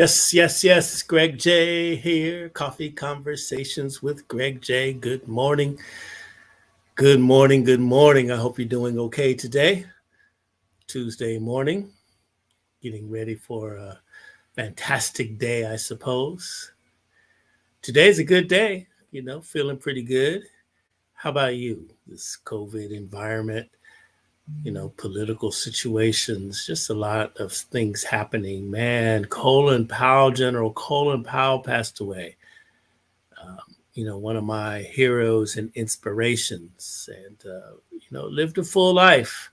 Yes, yes, yes. Greg J here. Coffee Conversations with Greg J. Good morning. Good morning. Good morning. I hope you're doing okay today. Tuesday morning. Getting ready for a fantastic day, I suppose. Today's a good day, feeling pretty good. How about you? This COVID environment, political situations, just a lot of things happening. Man, General Colin Powell passed away. One of my heroes and inspirations, and lived a full life,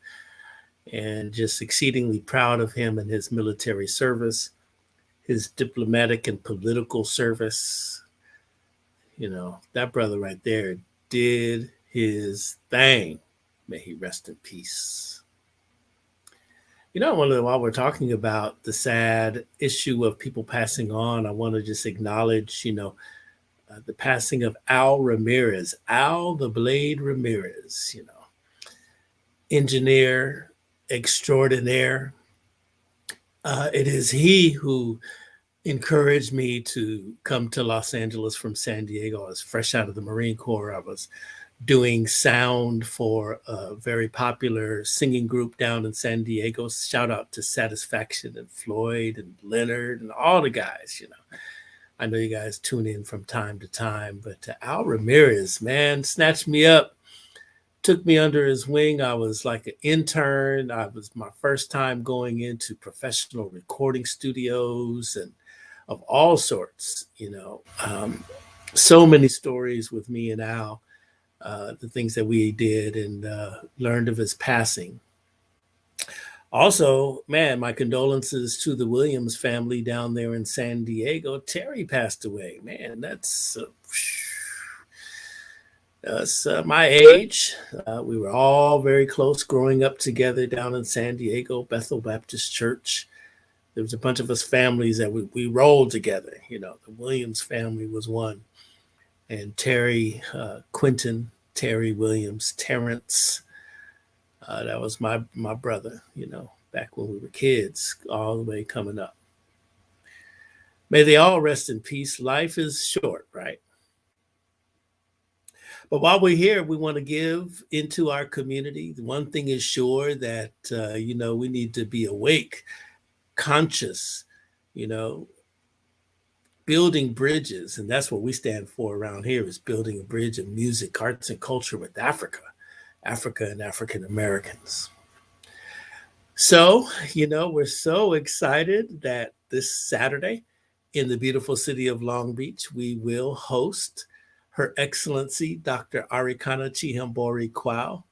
and just exceedingly proud of him and his military service, his diplomatic and political service. That brother right there did his thing. May he rest in peace. While we're talking about the sad issue of people passing on, I want to just acknowledge, the passing of Al Ramirez, Al the Blade Ramirez, engineer extraordinaire. It is he who encouraged me to come to Los Angeles from San Diego. I was fresh out of the Marine Corps. I was doing sound for a very popular singing group down in San Diego. Shout out to Satisfaction and Floyd and Leonard and all the guys, I know you guys tune in from time to time, but Al Ramirez, man, snatched me up, took me under his wing. I was like an intern. I was my first time going into professional recording studios and of all sorts, so many stories with me and Al, the things that we did and learned of his passing. Also, man, my condolences to the Williams family down there in San Diego. Terry passed away. Man, that's my age. We were all very close growing up together down in San Diego, Bethel Baptist Church. There was a bunch of us families that we rolled together. The Williams family was one. And Terry, Quentin, Terry Williams, Terrence, that was my brother, back when we were kids, all the way coming up. May they all rest in peace. Life is short, right? But while we're here, we want to give into our community. The one thing is sure that, we need to be awake, conscious, building bridges. And that's what we stand for around here, is building a bridge of music, arts, and culture with Africa and African Americans. So, we're so excited that this Saturday in the beautiful city of Long Beach, we will host Her Excellency, Dr. Arikana Chihombori-Quao.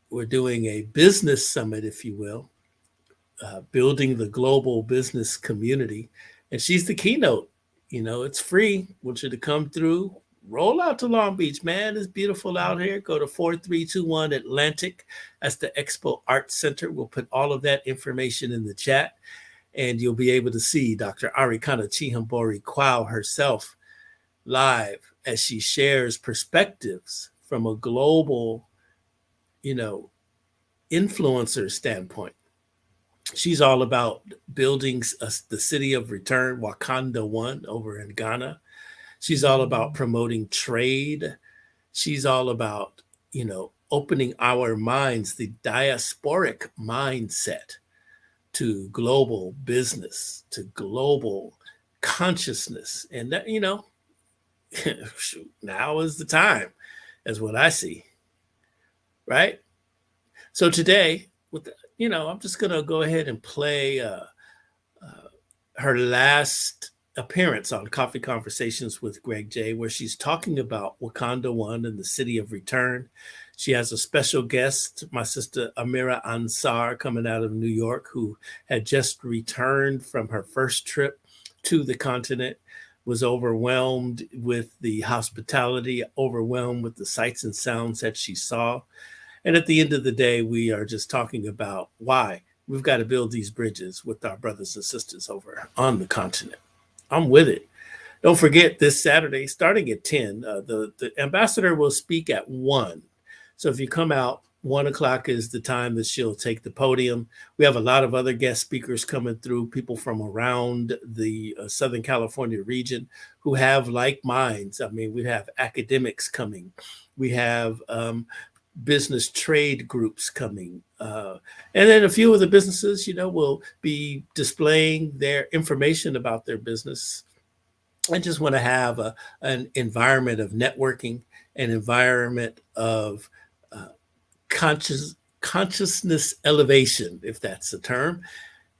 We're doing a business summit, if you will, building the global business community. And she's the keynote. It's free. I want you to come through. Roll out to Long Beach, man. It's beautiful out here. Go to 4321 Atlantic. That's the Expo Arts Center. We'll put all of that information in the chat, and you'll be able to see Dr. Arikana Chihombori-Quao herself live as she shares perspectives from a global, influencer standpoint. She's all about building the city of return, Wakanda One, over in Ghana. She's all about promoting trade. She's all about, opening our minds, the diasporic mindset, to global business, to global consciousness. And that, now is the time, is what I see. Right? So today, I'm just going to go ahead and play her last appearance on Coffee Conversations with Greg J, where she's talking about Wakanda One and the city of return. She has a special guest, my sister Amira Ansar, coming out of New York, who had just returned from her first trip to the continent, was overwhelmed with the hospitality, overwhelmed with the sights and sounds that she saw. And at the end of the day, we are just talking about why we've got to build these bridges with our brothers and sisters over on the continent. I'm with it. Don't forget, this Saturday, starting at 10, the ambassador will speak at 1. So if you come out 1 o'clock is the time that she'll take the podium. We have a lot of other guest speakers coming through, people from around the Southern California region who have like minds. I mean, we have academics coming. We have business trade groups coming. And then a few of the businesses, will be displaying their information about their business. I just want to have an environment of networking, an environment of consciousness elevation, if that's the term.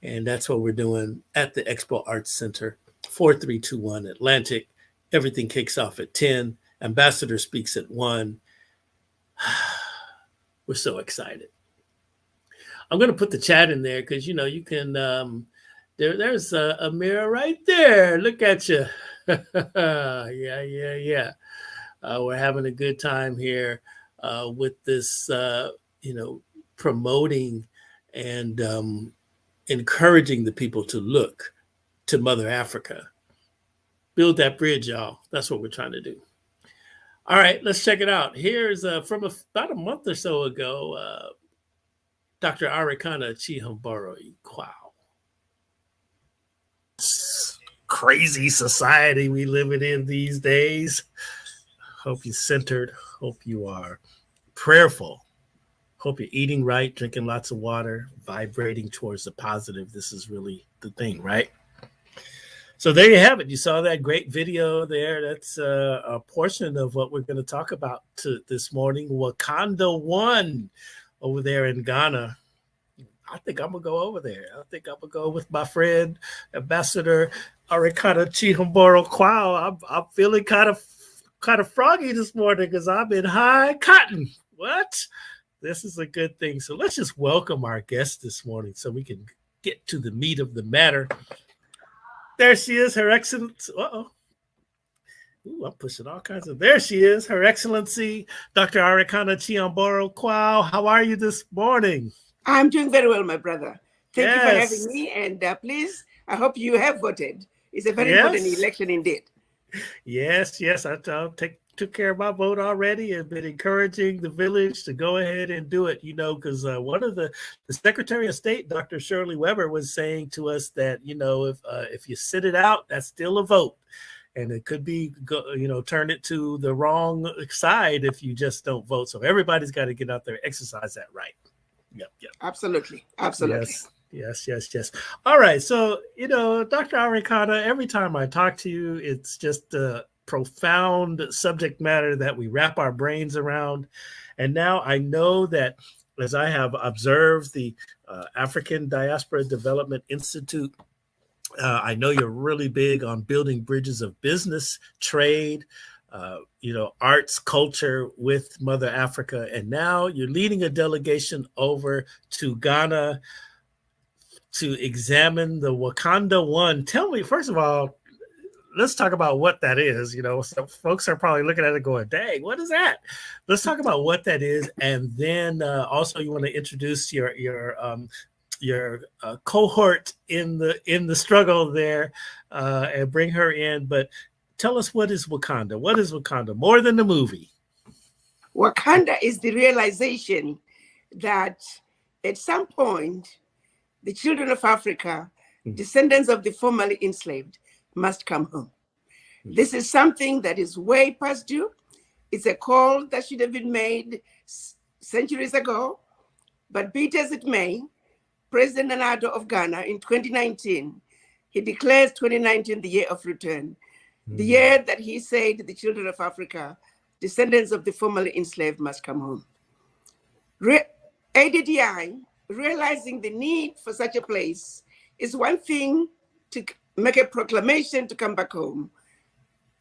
And that's what we're doing at the Expo Arts Center, 4321 Atlantic. Everything kicks off at 10. Ambassador speaks at 1. We're so excited. I'm going to put the chat in there because, you can, there's a mirror right there. Look at you. Yeah. We're having a good time here with this, promoting and encouraging the people to look to Mother Africa. Build that bridge, y'all. That's what we're trying to do. All right, let's check it out. Here's from about a month or so ago, Dr. Arikana Chihombori-Quao. Crazy society we living in these days. Hope you're centered. Hope you are prayerful. Hope you're eating right, drinking lots of water, vibrating towards the positive. This is really the thing, right? So there you have it. You saw that great video there. That's a portion of what we're going to talk about this morning. Wakanda 1 over there in Ghana. I think I'm going to go over there. I think I'm going to go with my friend, Ambassador Arikana Chihombori-Quao. I'm feeling kind of froggy this morning because I'm in high cotton. What? This is a good thing. So let's just welcome our guest this morning so we can get to the meat of the matter. There she is, Her Excellency. Ooh, I'm pushing all kinds of. There she is, Her Excellency, Dr. Arikana Chihombori-Quao. How are you this morning? I'm doing very well, my brother. Thank you for having me. And please, I hope you have voted. It's a very important election indeed. Yes. I took care of my vote already and been encouraging the village to go ahead and do it, because one of the Secretary of State, Dr. Shirley Weber, was saying to us that, if you sit it out, that's still a vote. And it could be, turn it to the wrong side if you just don't vote. So everybody's got to get out there, exercise that right. Yep. Absolutely. Yes. All right. So, Dr. Arikana, every time I talk to you, it's just a profound subject matter that we wrap our brains around. And now I know that as I have observed the African Diaspora Development Institute, I know you're really big on building bridges of business, trade, arts, culture with Mother Africa. And now you're leading a delegation over to Ghana to examine the Wakanda 1. Tell me, first of all, let's talk about what that is. Some folks are probably looking at it going, dang, what is that? Let's talk about what that is. And then also you want to introduce your cohort in the struggle there and bring her in. But tell us, what is Wakanda? What is Wakanda? More than the movie. Wakanda is the realization that at some point, the children of Africa, descendants of the formerly enslaved, must come home. This is something that is way past due. It's a call that should have been made centuries ago. But be it as it may, President Nana of Ghana in 2019, he declares 2019 the year of return. The year that he said the children of Africa, descendants of the formerly enslaved, must come home. ADDI, realizing the need for such a place, is one thing to make a proclamation to come back home.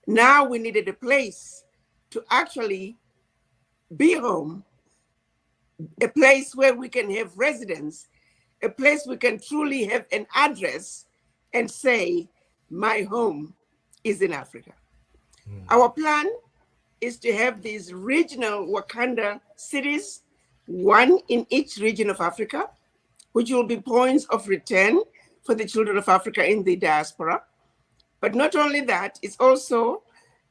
Now we needed a place to actually be home, a place where we can have residence, a place we can truly have an address and say, my home is in Africa. Our plan is to have these regional Wakanda cities, one in each region of Africa, which will be points of return for the children of Africa in the diaspora. But not only that, it's also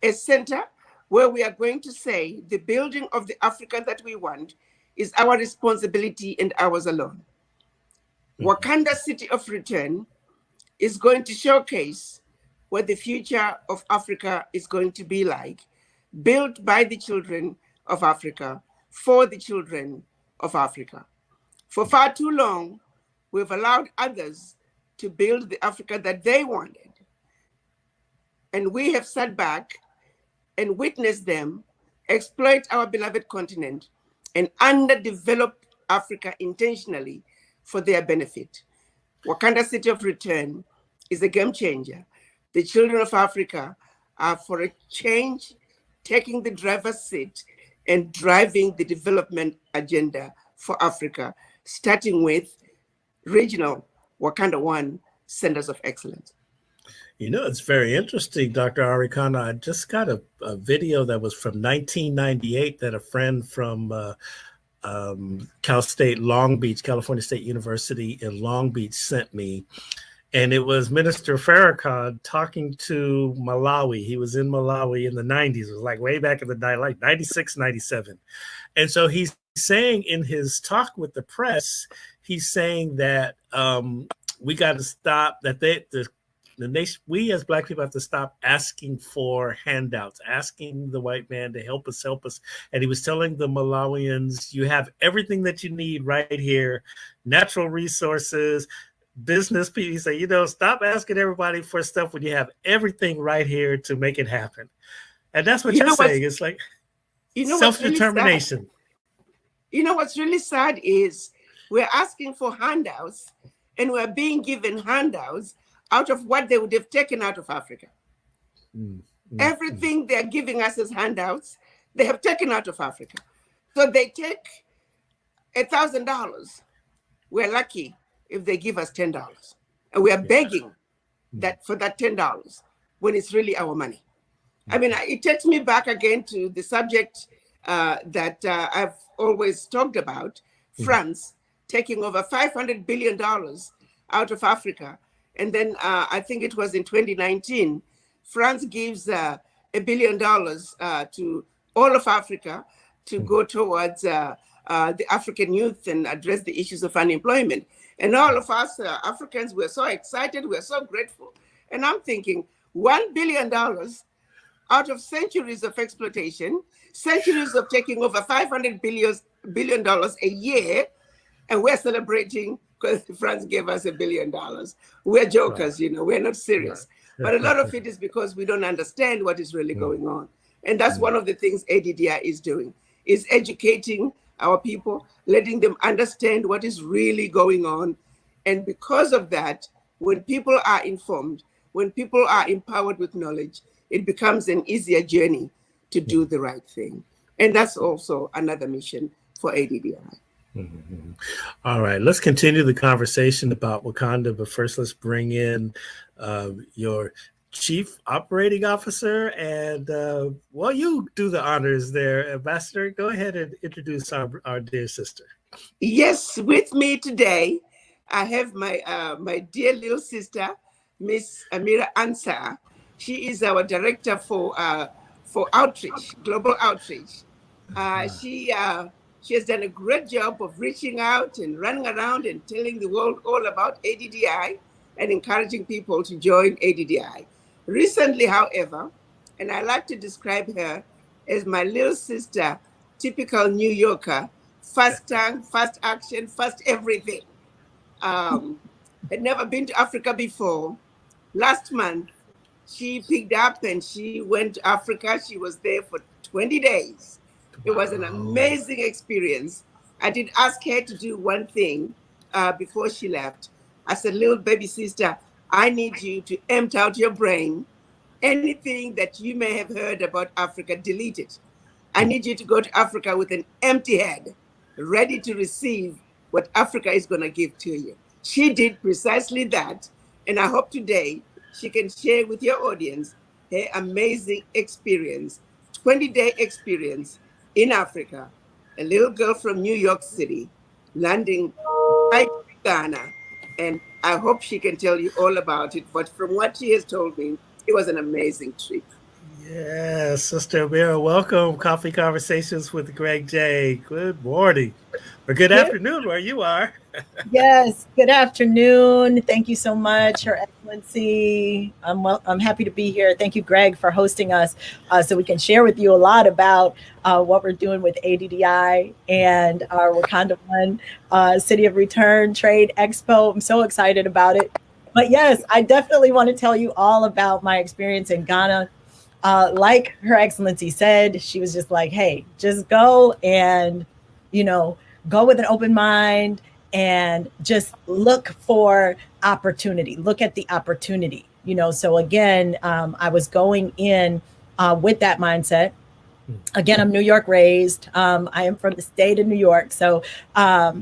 a center where we are going to say the building of the Africa that we want is our responsibility and ours alone. Wakanda City of Return is going to showcase what the future of Africa is going to be like, built by the children of Africa, for the children of Africa. For far too long, we've allowed others to build the Africa that they wanted. And we have sat back and witnessed them exploit our beloved continent and underdevelop Africa intentionally for their benefit. Wakanda City of Return is a game changer. The children of Africa are for a change, taking the driver's seat and driving the development agenda for Africa, starting with regional Wakanda One centers of excellence. You know, it's very interesting, Dr. Arikana. I just got a video that was from 1998 that a friend from Cal State Long Beach, California State University in Long Beach sent me. And it was Minister Farrakhan talking to Malawi. He was in Malawi in the 90s. It was like way back in the day, like 96, 97. And so he's saying in his talk with the press, he's saying that we got to stop, that the nation, we as Black people have to stop asking for handouts, asking the white man to help us. And he was telling the Malawians, you have everything that you need right here, natural resources, business people. He said, you know, stop asking everybody for stuff when you have everything right here to make it happen. And that's what you're saying. It's like self-determination. You know what's really sad is we're asking for handouts and we're being given handouts out of what they would have taken out of Africa. Everything they're giving us as handouts, they have taken out of Africa. So they take $1,000. We're lucky if they give us $10. And we are begging that for that $10 when it's really our money. I mean, it takes me back again to the subject that I've always talked about, France taking over $500 billion out of Africa. And then I think it was in 2019, France gives $1 billion to all of Africa to go towards the African youth and address the issues of unemployment. And all of us Africans were so excited, we're so grateful. And I'm thinking, $1 billion out of centuries of exploitation, centuries of taking over $500 billion a year, and we're celebrating because France gave us $1 billion. We're jokers, you know, we're not serious. But a lot of it is because we don't understand what is really going on. And that's one of the things ADDI is doing, is educating our people, letting them understand what is really going on. And because of that, when people are informed, when people are empowered with knowledge, it becomes an easier journey to do the right thing. And that's also another mission for ADDI. All right, let's continue the conversation about Wakanda, but first let's bring in your Chief Operating Officer, and well, you do the honors there, Ambassador. Go ahead and introduce our dear sister. Yes, with me today, I have my dear little sister, Miss Amira Ansah. She is our director for outreach, global outreach. She has done a great job of reaching out and running around and telling the world all about ADDI and encouraging people to join ADDI. Recently, however, and I like to describe her as my little sister, typical New Yorker, fast tongue, fast action, fast everything. Had never been to Africa before. Last month, she picked up and she went to Africa. She was there for 20 days. It was an amazing experience. I did ask her to do one thing before she left. I said, little baby sister, I need you to empty out your brain. Anything that you may have heard about Africa, delete it. I need you to go to Africa with an empty head, ready to receive what Africa is going to give to you. She did precisely that. And I hope today she can share with your audience her amazing experience, 20-day experience in Africa, a little girl from New York City, landing right in Ghana. And I hope she can tell you all about it. But from what she has told me, it was an amazing trip. Yes, Sister Amira, welcome. Coffee Conversations with Greg J. Good morning. Or good Good. afternoon where you are. Yes. Good afternoon. Thank you so much, Her Excellency. I'm happy to be here. Thank you, Greg, for hosting us, so we can share with you a lot about what we're doing with ADDI and our Wakanda One City of Return Trade Expo. I'm so excited about it. But yes, I definitely want to tell you all about my experience in Ghana. Like Her Excellency said, she was just like, hey, just go and, you know, go with an open mind and just look for opportunity. Look at the opportunity, So again, I was going in with that mindset. Again, I'm New York raised. I am from the state of New York. So, that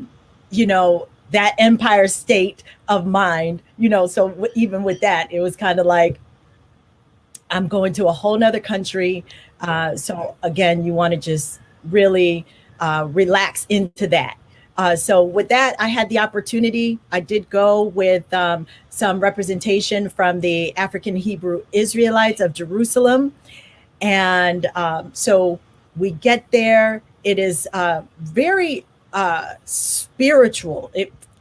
empire state of mind, so even with that, it was kind of like, I'm going to a whole nother country. So again, you want to just really relax into that. So with that, I had the opportunity. I did go with some representation from the African Hebrew Israelites of Jerusalem. And so we get there. It is very spiritual.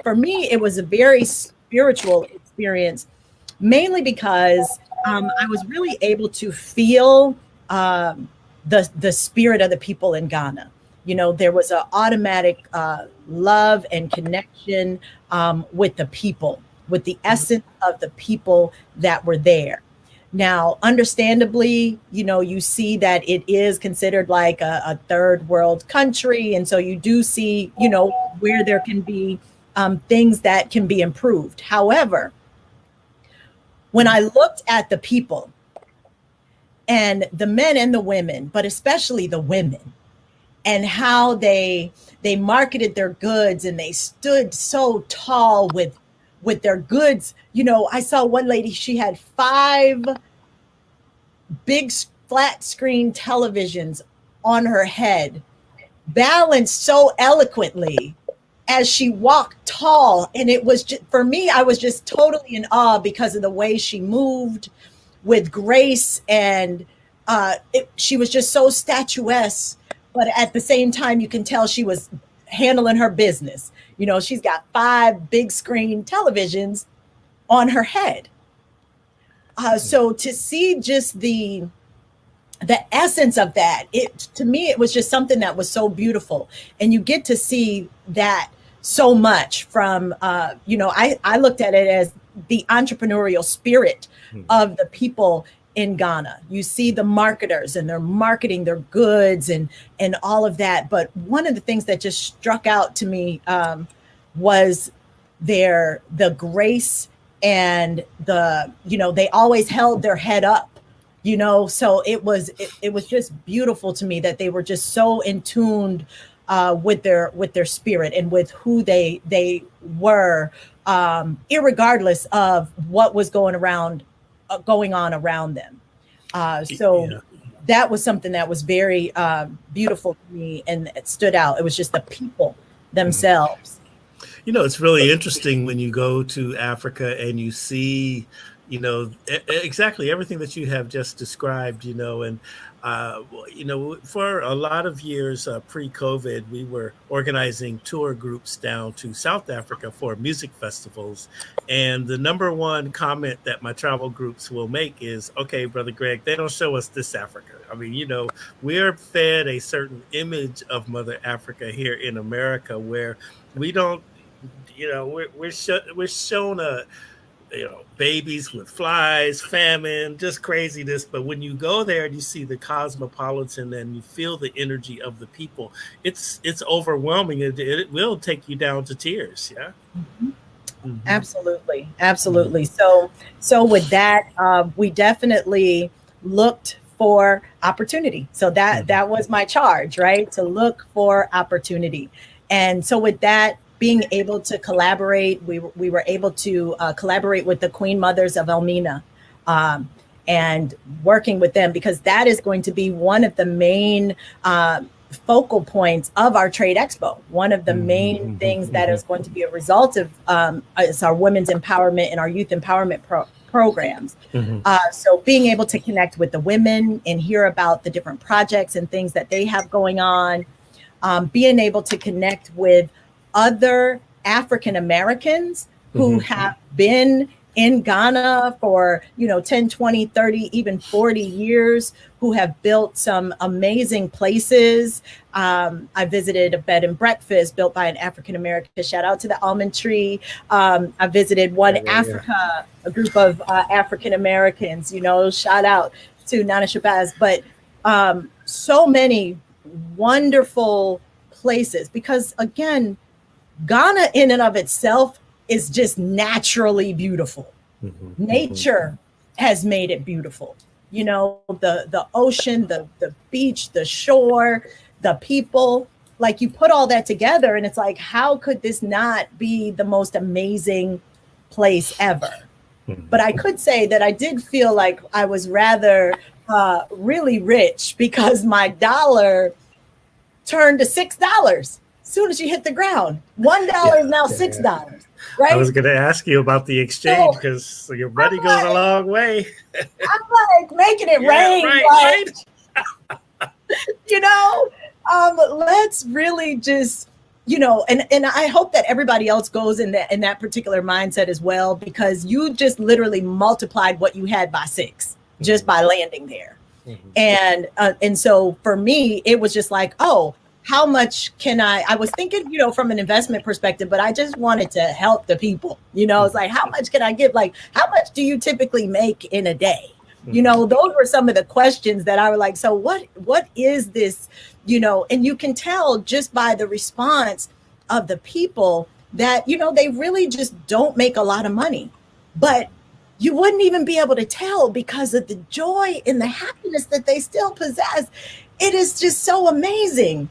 For me, it was a very spiritual experience, mainly because I was really able to feel the spirit of the people in Ghana. There was an automatic love and connection with the people, with the essence of the people that were there. Now, understandably, you see that it is considered like a third world country. And so you do see, where there can be things that can be improved. However, when I looked at the people and the men and the women, but especially the women, and how they marketed their goods and they stood so tall with their goods. I saw one lady, she had 5 big flat screen televisions on her head, balanced so eloquently as she walked tall. And it was just, for me, I was just totally in awe because of the way she moved with grace. And she was just so statuesque. But at the same time, you can tell she was handling her business. She's got 5 big screen televisions on her head. So to see just the essence of that, to me, it was just something that was so beautiful. And you get to see that so much from, I looked at it as the entrepreneurial spirit of the people in Ghana. You see the marketers and they're marketing their goods and all of that. But one of the things that just struck out to me was the grace and they always held their head up. So it was just beautiful to me that they were just so in tune with their spirit and with who they were, irregardless of what was going on around them. That was something that was very beautiful to me, and it stood out. It was just the people themselves. It's really interesting when you go to Africa and you see exactly everything that you have just described, and, for a lot of years pre-COVID, we were organizing tour groups down to South Africa for music festivals. And the number one comment that my travel groups will make is, okay, Brother Greg, they don't show us this Africa. I mean, we're fed a certain image of Mother Africa here in America where we don't, we're shown a, babies with flies, famine, just craziness. But when you go there and you see the cosmopolitan and you feel the energy of the people, it's overwhelming. It will take you down to tears. Yeah. Mm-hmm. Mm-hmm. Absolutely. Absolutely. Mm-hmm. So with that, we definitely looked for opportunity. So that was my charge, right? To look for opportunity. And so with that, being able to collaborate, we were able to collaborate with the Queen Mothers of Elmina and working with them, because that is going to be one of the main focal points of our trade expo. One of the main things that is going to be a result of is our women's empowerment and our youth empowerment programs. So being able to connect with the women and hear about the different projects and things that they have going on. being able to connect with other African Americans who have been in Ghana for, 10, 20, 30, even 40 years, who have built some amazing places. I visited a bed and breakfast built by an African American. Shout out to the almond tree. I visited one Africa, a group of African Americans, shout out to Nana Shabazz. But so many wonderful places, because again, Ghana in and of itself is just naturally beautiful. Nature has made it beautiful. The ocean, the beach, the shore, the people, like you put all that together and it's like, how could this not be the most amazing place ever? But I could say that I did feel like I was rather really rich, because my dollar turned to $6 as soon as you hit the ground. $1 is now $6. Right? I was going to ask you about the exchange, because your money goes a long way. I'm like making it rain. Right. Let's really just, and I hope that everybody else goes in that particular mindset as well, because you just literally multiplied what you had by 6 just by landing there. And so for me, it was just like, oh, how much can I was thinking, from an investment perspective, but I just wanted to help the people. It's like, how much can I give? Like, how much do you typically make in a day? Those were some of the questions that I was like, so what is this? And you can tell just by the response of the people that, they really just don't make a lot of money, but you wouldn't even be able to tell because of the joy and the happiness that they still possess. It is just so amazing.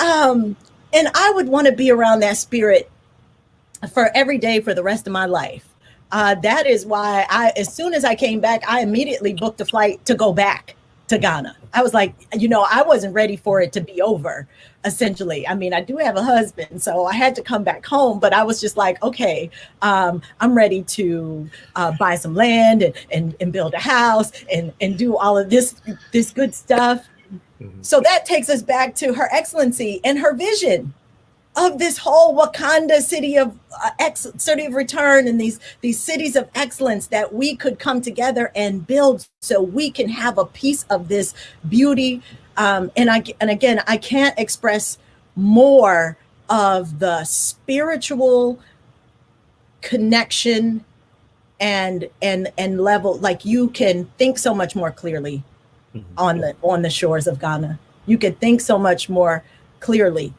And I would want to be around that spirit for every day for the rest of my life. That is why as soon as I came back, I immediately booked a flight to go back to Ghana. I was like, I wasn't ready for it to be over, essentially. I mean, I do have a husband, so I had to come back home, but I was just like, okay, I'm ready to buy some land and build a house and do all of this good stuff. So that takes us back to Her Excellency and her vision of this whole Wakanda city of return, and these cities of excellence that we could come together and build so we can have a piece of this beauty. And again, I can't express more of the spiritual connection and level. Like, you can think so much more clearly on the shores of Ghana. You could think so much more clearly.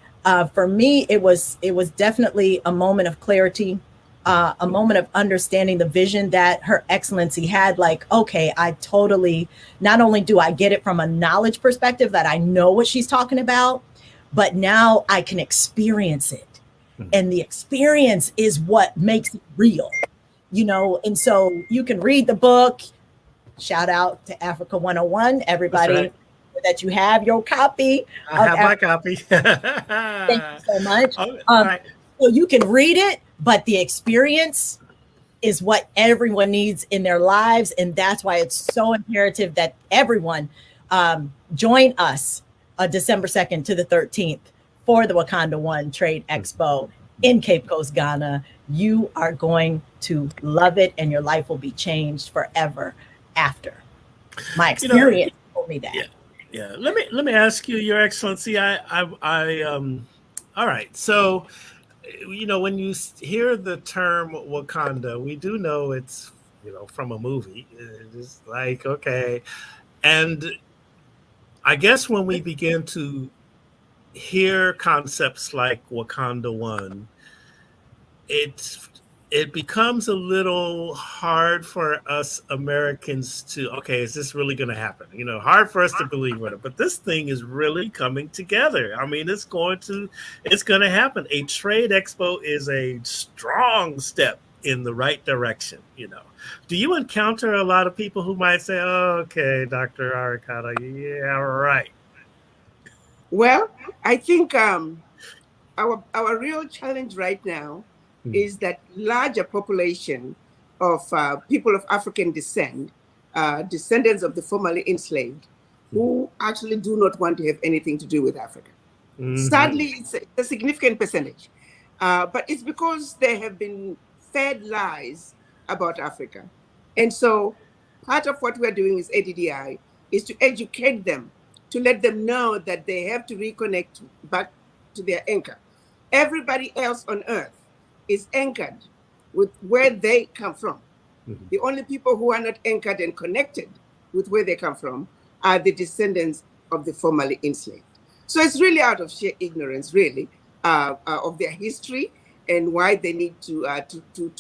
For me, it was definitely a moment of clarity, a moment of understanding the vision that Her Excellency had. Like, okay, I totally, not only do I get it from a knowledge perspective that I know what she's talking about, but now I can experience it. And the experience is what makes it real, and so you can read the book. Shout out to Africa 101, everybody. Right. That you have your copy. I have my copy. Thank you so much. Right. So you can read it, but the experience is what everyone needs in their lives. And that's why it's so imperative that everyone join us December 2nd to the 13th for the Wakanda One Trade Expo in Cape Coast, Ghana. You are going to love it, and your life will be changed forever after. My experience told me that. Yeah. Let me ask you, Your Excellency. All right. So, when you hear the term Wakanda, we do know it's from a movie. It's like, okay, and I guess when we begin to hear concepts like Wakanda One, it becomes a little hard for us Americans to, okay, is this really going to happen? Hard for us to believe in it, but this thing is really coming together. I mean, it's going to happen. A trade expo is a strong step in the right direction. Do you encounter a lot of people who might say, oh, okay, Dr. Arikana, yeah, right? Well, I think our real challenge right now is that larger population of people of African descent, descendants of the formerly enslaved, who actually do not want to have anything to do with Africa. Sadly, it's a significant percentage. But it's because they have been fed lies about Africa. And so part of what we're doing is ADDI is to educate them, to let them know that they have to reconnect back to their anchor. Everybody else on earth is anchored with where they come from. The only people who are not anchored and connected with where they come from are the descendants of the formerly enslaved. So it's really out of sheer ignorance, really, of their history and why they need to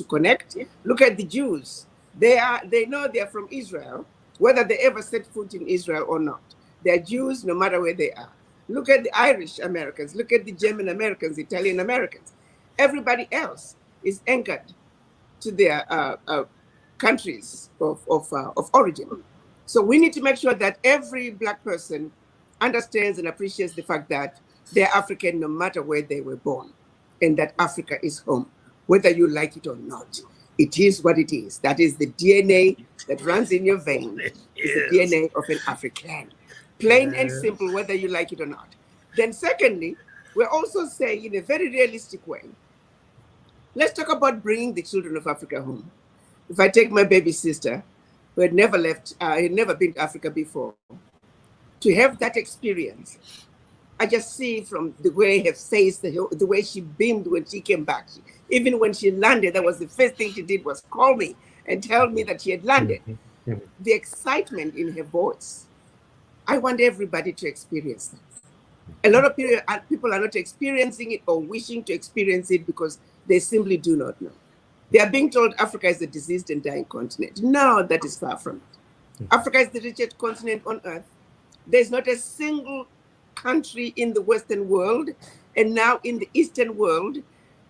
connect. Look at the Jews. They know they're from Israel, whether they ever set foot in Israel or not. They're Jews no matter where they are. Look at the Irish Americans. Look at the German Americans, Italian Americans. Everybody else is anchored to their countries of origin. So we need to make sure that every Black person understands and appreciates the fact that they're African no matter where they were born, and that Africa is home, whether you like it or not. It is what it is. That is the DNA that runs in your vein. It's the DNA of an African. Plain and simple, whether you like it or not. Then secondly, we're also saying in a very realistic way, let's talk about bringing the children of Africa home. If I take my baby sister, who had never been to Africa before, to have that experience, I just see from the way her face, the way she beamed when she came back. Even when she landed, that was the first thing she did was call me and tell me that she had landed. The excitement in her voice. I want everybody to experience that. A lot of people are not experiencing it or wishing to experience it because they simply do not know. They are being told Africa is a diseased and dying continent. No, that is far from it. Africa is the richest continent on earth. There's not a single country in the Western world and now in the Eastern world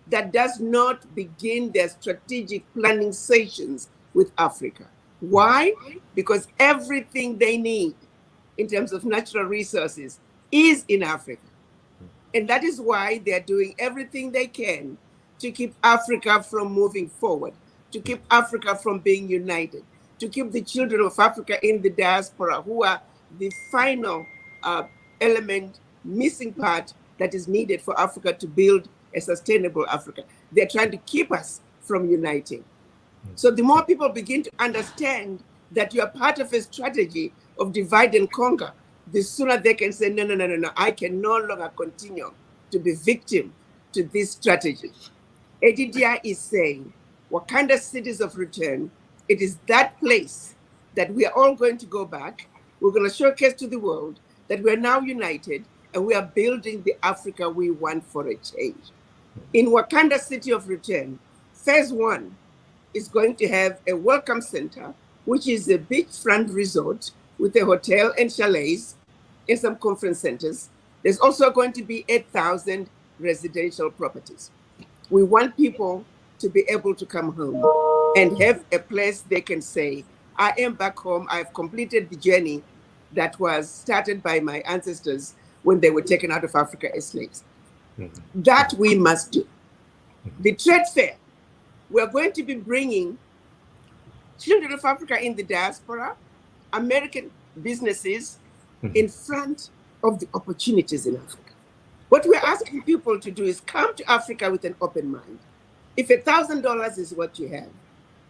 that does not begin their strategic planning sessions with Africa. Why? Because everything they need in terms of natural resources is in Africa. And that is why they're doing everything they can to keep Africa from moving forward, to keep Africa from being united, to keep the children of Africa in the diaspora, who are the final element, missing part that is needed for Africa to build a sustainable Africa. They're trying to keep us from uniting. So the more people begin to understand that you are part of a strategy of divide and conquer, the sooner they can say, no, I can no longer continue to be victim to this strategy. ADDI is saying, Wakanda Cities of Return, it is that place that we are all going to go back. We're going to showcase to the world that we're now united and we are building the Africa we want for a change. In Wakanda City of Return, phase 1 is going to have a welcome center, which is a beachfront resort with a hotel and chalets and some conference centers. There's also going to be 8,000 residential properties. We want people to be able to come home and have a place they can say, I am back home. I've completed the journey that was started by my ancestors when they were taken out of Africa as slaves. That we must do. The trade fair, we're going to be bringing children of Africa in the diaspora, American businesses in front of the opportunities in Africa. What we're asking people to do is come to Africa with an open mind. If $1,000 is what you have,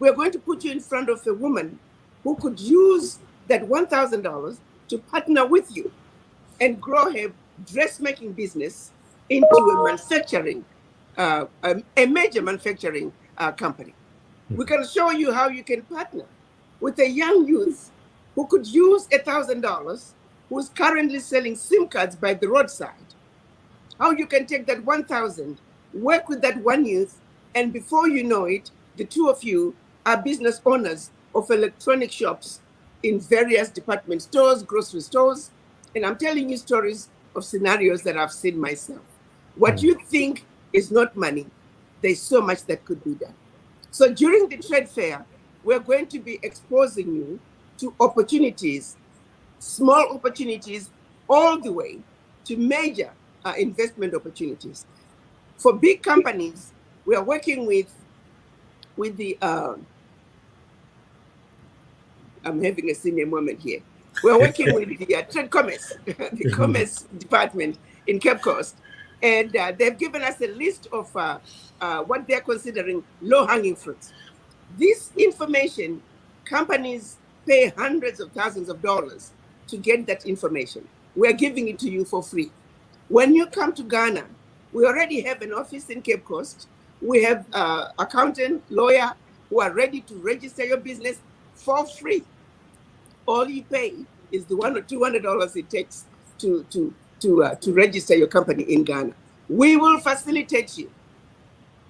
we're going to put you in front of a woman who could use that $1,000 to partner with you and grow her dressmaking business into a manufacturing, a major manufacturing company. We can show you how you can partner with a young youth who could use $1,000, who's currently selling SIM cards by the roadside. How you can take that 1,000, work with that one youth, and before you know it, the two of you are business owners of electronic shops in various department stores, grocery stores. And I'm telling you stories of scenarios that I've seen myself. What you think is not money, there's so much that could be done. So during the trade fair, we're going to be exposing you to opportunities, small opportunities, all the way to major investment opportunities. For big companies, we are working with the, I'm having a senior moment here. We're working with the trade commerce, the commerce department in Cape Coast. And they've given us a list of what they're considering low-hanging fruits. This information, companies pay hundreds of thousands of dollars to get that information. We're giving it to you for free. When you come to Ghana, we already have an office in Cape Coast. We have accountant, lawyer who are ready to register your business for free. All you pay is the $100 or $200 it takes to register your company in Ghana. We will facilitate you,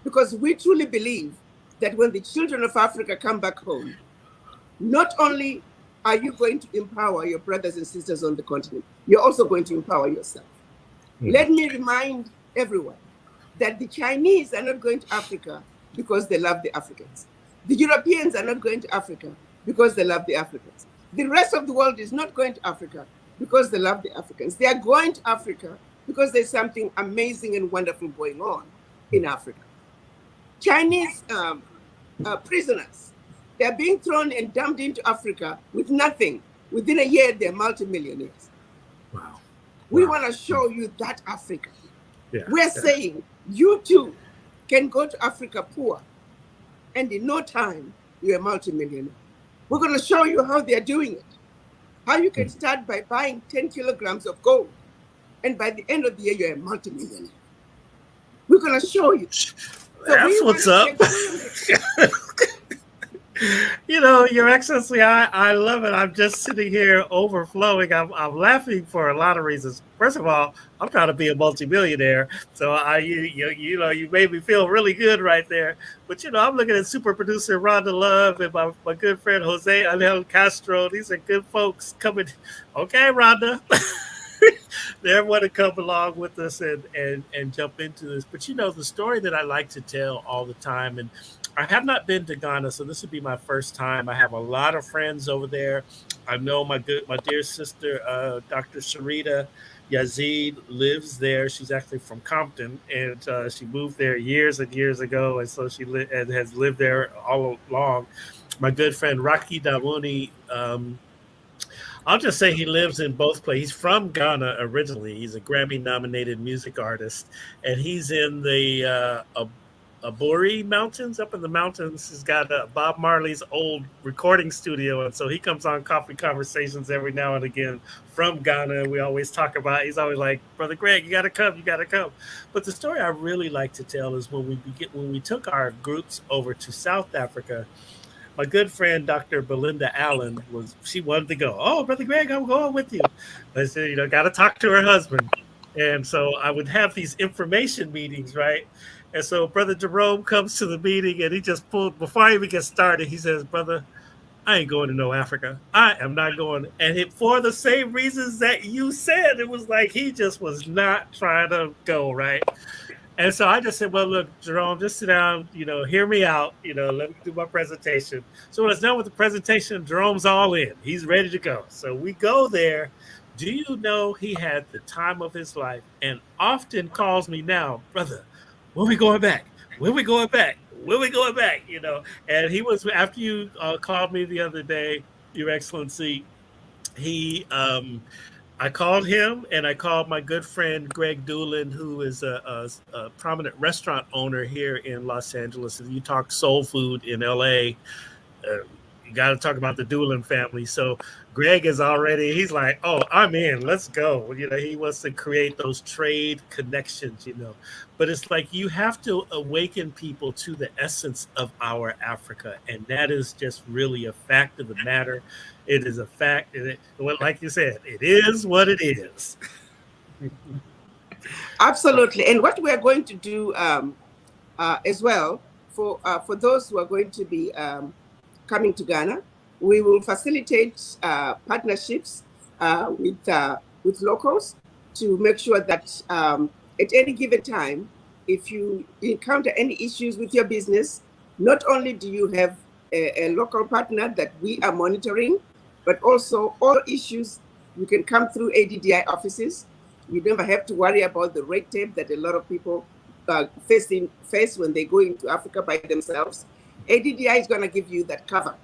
because we truly believe that when the children of Africa come back home, not only are you going to empower your brothers and sisters on the continent, you're also going to empower yourself. Let me remind everyone that the Chinese are not going to Africa because they love the Africans. The Europeans are not going to Africa because they love the Africans. The rest of the world is not going to Africa because they love the Africans. They are going to Africa because there's something amazing and wonderful going on in Africa. Chinese prisoners, they're being thrown and dumped into Africa with nothing. Within a year, they're multimillionaires. Wow. We want to show you that Africa. Yeah. We're saying you too can go to Africa poor, and in no time, you're a multimillionaire. We're going to show you how they're doing it. How you can start by buying 10 kilograms of gold, and by the end of the year, you're a multimillionaire. We're going to show you. So that's what's up. You know, Your Excellency, I love it. I'm just sitting here overflowing. I'm laughing for a lot of reasons. First of all, I'm trying to be a multimillionaire, so you made me feel really good right there. But you know, I'm looking at super producer Rhonda Love and my good friend Jose Angel Castro. These are good folks coming. Okay, Rhonda. They want to come along with us and jump into this. But you know, the story that I like to tell all the time, and I have not been to Ghana, so this would be my first time. I have a lot of friends over there. I know my dear sister, Dr. Sharita Yazid, lives there. She's actually from Compton, and she moved there years and years ago, and so she has lived there all along. My good friend Rocky Dawuni, I'll just say he lives in both places. He's from Ghana originally. He's a Grammy-nominated music artist, and he's in the Aburi Mountains, up in the mountains. He's got Bob Marley's old recording studio, and so he comes on Coffee Conversations every now and again from Ghana. We always talk about, he's always like, Brother Greg, you got to come. But the story I really like to tell is when we took our groups over to South Africa. My good friend, Dr. Belinda Allen, she wanted to go. Oh, Brother Greg, I'm going with you. I said, got to talk to her husband. And so I would have these information meetings, right? And so Brother Jerome comes to the meeting, and he just pulled, before I even get started, he says, Brother, I ain't going to no Africa. I am not going. And for the same reasons that you said, it was like he just was not trying to go, right? And so I just said, well, look, Jerome, just sit down, hear me out, let me do my presentation. So when it's done with the presentation, Jerome's all in. He's ready to go. So we go there. Do you know he had the time of his life and often calls me now, Brother, when we going back? When we going back? And he was, after you called me the other day, Your Excellency, I called him, and I called my good friend Greg Doolin, who is a prominent restaurant owner here in Los Angeles. If you talk soul food in LA, you got to talk about the Doolin family. So Greg is already, he's like, oh, I'm in, let's go. He wants to create those trade connections, But it's like you have to awaken people to the essence of our Africa. And that is just really a fact of the matter. It is a fact. Like you said, it is what it is. Absolutely. And what we're going to do as well, for those who are going to be coming to Ghana, we will facilitate partnerships with locals to make sure that at any given time, if you encounter any issues with your business, not only do you have a local partner that we are monitoring, but also all issues, you can come through ADDI offices. You never have to worry about the red tape that a lot of people face when they go into Africa by themselves. ADDI is going to give you that cover,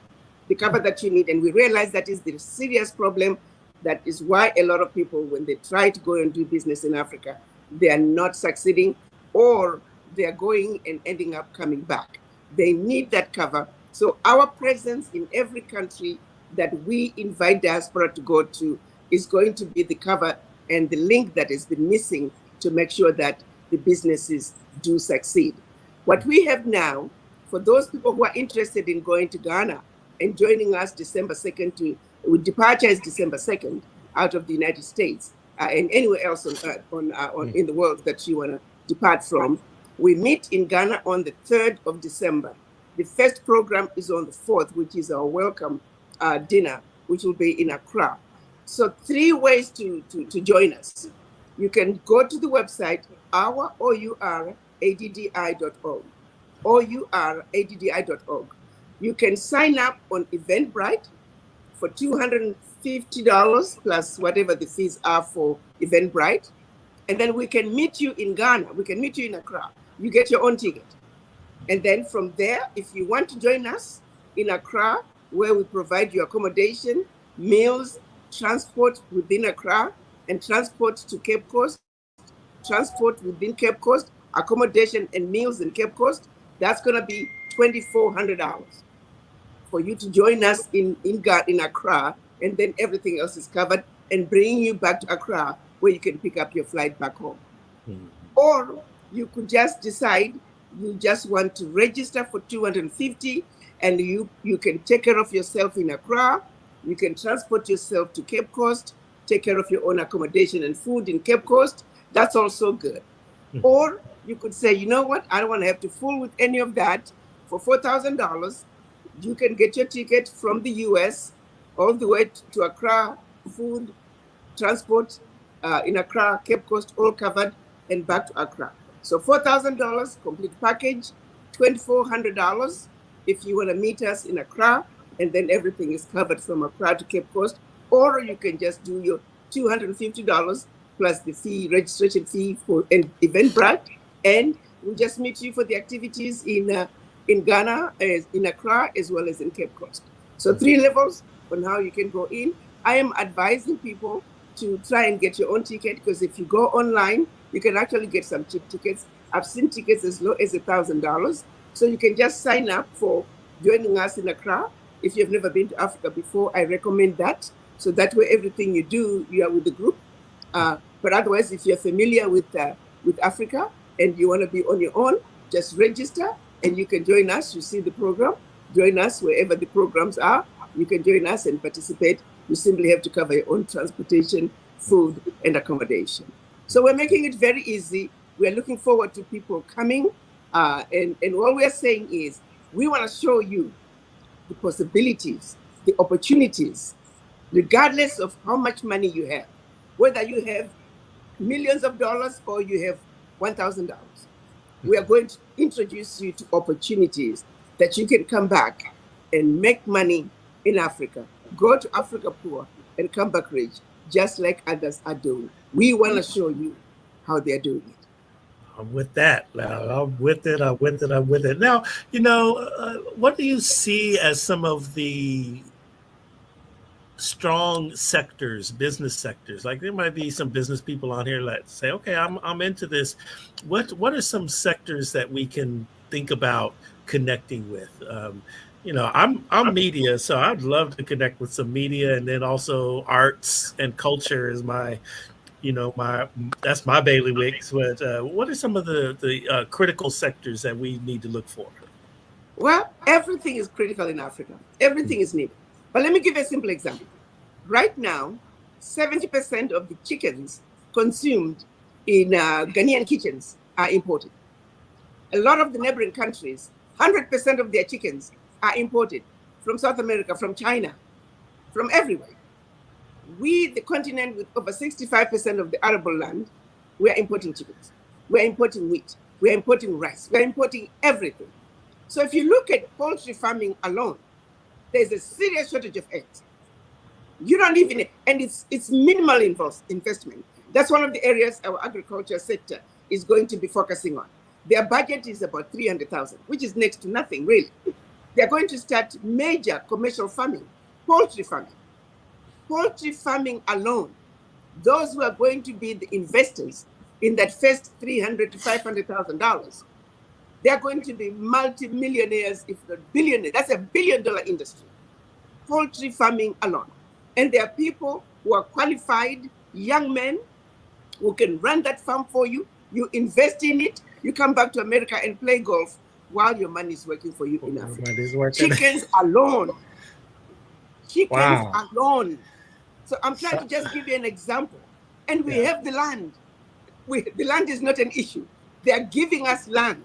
the cover that you need. And we realize that is the serious problem That is why a lot of people, when they try to go and do business in Africa, they are not succeeding, or they are going and ending up coming back. They need that cover. So our presence in every country that we invite diaspora to go to is going to be the cover and the link that has been missing to make sure that the businesses do succeed. What we have now, for those people who are interested in going to Ghana and joining us December 2nd, departure is December 2nd out of the United States and anywhere else in the world that you want to depart from. We meet in Ghana on the 3rd of December. The first program is on the 4th, which is our welcome dinner, which will be in Accra. So 3 ways to join us. You can go to the website, ouraddi.org, ouraddi.org. You can sign up on Eventbrite for $250 plus whatever the fees are for Eventbrite. And then we can meet you in Ghana. We can meet you in Accra. You get your own ticket. And then from there, if you want to join us in Accra, where we provide you accommodation, meals, transport within Accra, and transport to Cape Coast, transport within Cape Coast, accommodation and meals in Cape Coast, that's going to be $2,400 for you to join us in Accra, and then everything else is covered, and bringing you back to Accra where you can pick up your flight back home. Or you could just decide you just want to register for $250, and you can take care of yourself in Accra. You can transport yourself to Cape Coast, take care of your own accommodation and food in Cape Coast. That's also good. Or you could say, you know what, I don't want to have to fool with any of that. For $4,000, you can get your ticket from the US all the way to Accra, food, transport in Accra, Cape Coast, all covered, and back to Accra. So $4,000 complete package, $2,400 if you want to meet us in Accra, and then everything is covered from Accra to Cape Coast. Or you can just do your $250 plus the fee, registration fee for an Eventbrite, and we'll just meet you for the activities in Ghana, in Accra, as well as in Cape Coast. So 3 levels on how you can go in. I am advising people to try and get your own ticket, because if you go online, you can actually get some cheap tickets. I've seen tickets as low as $1,000. So you can just sign up for joining us in Accra. If you've never been to Africa before, I recommend that. So that way, everything you do, you are with the group. But otherwise, if you're familiar with Africa and you want to be on your own, just register and you can join us. You see the program, join us wherever the programs are. You can join us and participate. You simply have to cover your own transportation, food, and accommodation. So we're making it very easy. We're looking forward to people coming. And what we're saying is, we want to show you the possibilities, the opportunities, regardless of how much money you have, whether you have millions of dollars or you have $1,000. We are going to introduce you to opportunities that you can come back and make money in Africa, go to Africa poor and come back rich, just like others are doing. We want to show you how they're doing it. I'm with that. I'm with it. I'm with it. Now, what do you see as some of the strong sectors, business sectors? Like, there might be some business people on here that say, okay, I'm into this. What are some sectors that we can think about connecting with? I'm media, so I'd love to connect with some media, and then also arts and culture is that's my bailiwick. But what are some of the critical sectors that we need to look for? Well, everything is critical in Africa. Everything is needed. But let me give you a simple example. Right now, 70% of the chickens consumed in Ghanaian kitchens are imported. A lot of the neighboring countries, 100% of their chickens are imported from South America, from China, from everywhere. We, the continent with over 65% of the arable land, we are importing chickens. We are importing wheat. We are importing rice. We are importing everything. So if you look at poultry farming alone, there's a serious shortage of eggs. You don't even, and it's minimal investment. That's one of the areas our agriculture sector is going to be focusing on. Their budget is about $300,000, which is next to nothing, really. They're going to start major commercial farming, poultry farming. Poultry farming alone, those who are going to be the investors in that first $300,000 to $500,000, they are going to be multi-millionaires, if not billionaires. That's $1 billion industry, poultry farming alone. And there are people who are qualified, young men, who can run that farm for you. You invest in it, you come back to America and play golf while your money is working for you in Africa. Chickens alone. Chickens alone. So I'm trying to just give you an example. And we have the land. The land is not an issue. They are giving us land.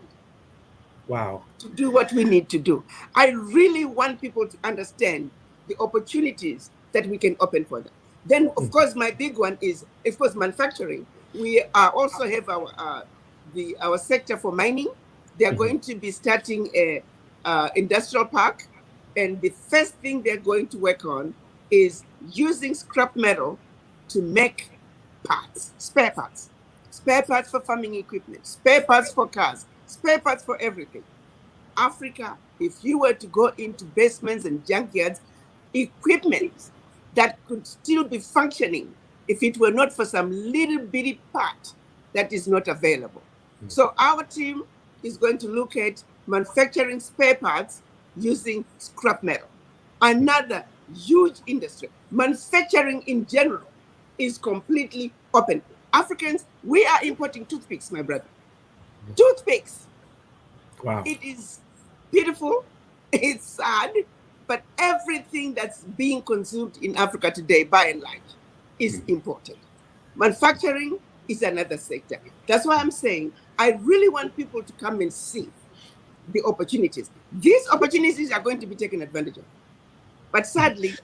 Wow. To do what we need to do. I really want people to understand the opportunities that we can open for them. Then, of course, my big one is, of course, manufacturing. We also have our sector for mining. They are going to be starting a industrial park, and the first thing they're going to work on is using scrap metal to make parts, spare parts for farming equipment, spare parts for cars, spare parts for everything. Africa, if you were to go into basements and junkyards, equipment that could still be functioning if it were not for some little bitty part that is not available. So our team is going to look at manufacturing spare parts using scrap metal. Another huge industry. Manufacturing in general is completely open. Africans, we are importing toothpicks, my brother. Toothpicks. Wow. It is beautiful, it's sad, but everything that's being consumed in Africa today, by and large, is imported. Manufacturing is another sector. That's why I'm saying I really want people to come and see the opportunities. These opportunities are going to be taken advantage of, but sadly,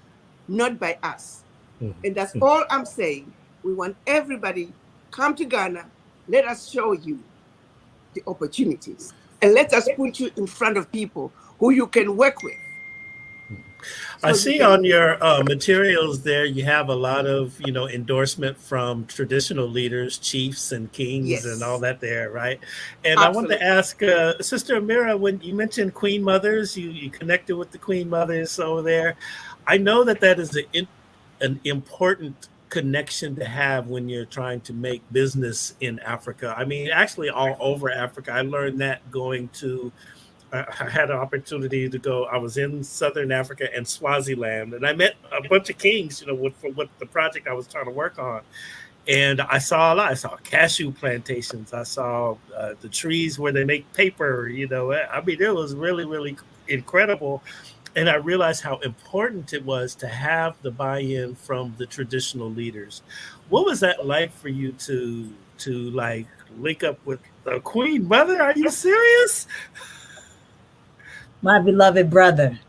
not by us. And that's all I'm saying. We want everybody, come to Ghana, let us show you the opportunities, and let us put you in front of people who you can work with. I see on your materials there, you have a lot of, endorsement from traditional leaders, chiefs and kings and all that there, right? And Absolutely. I want to ask Sister Amira, when you mentioned Queen Mothers, you connected with the Queen Mothers over there. I know that is an important connection to have when you're trying to make business in Africa. I mean, actually all over Africa. I learned that going to I had an opportunity to go. I was in Southern Africa and Swaziland, and I met a bunch of kings, for what the project I was trying to work on. And I saw a lot. I saw cashew plantations. I saw the trees where they make paper. I mean, it was really, really incredible. And I realized how important it was to have the buy-in from the traditional leaders. What was that like for you to like link up with the Queen Mother? Are you serious? My beloved brother,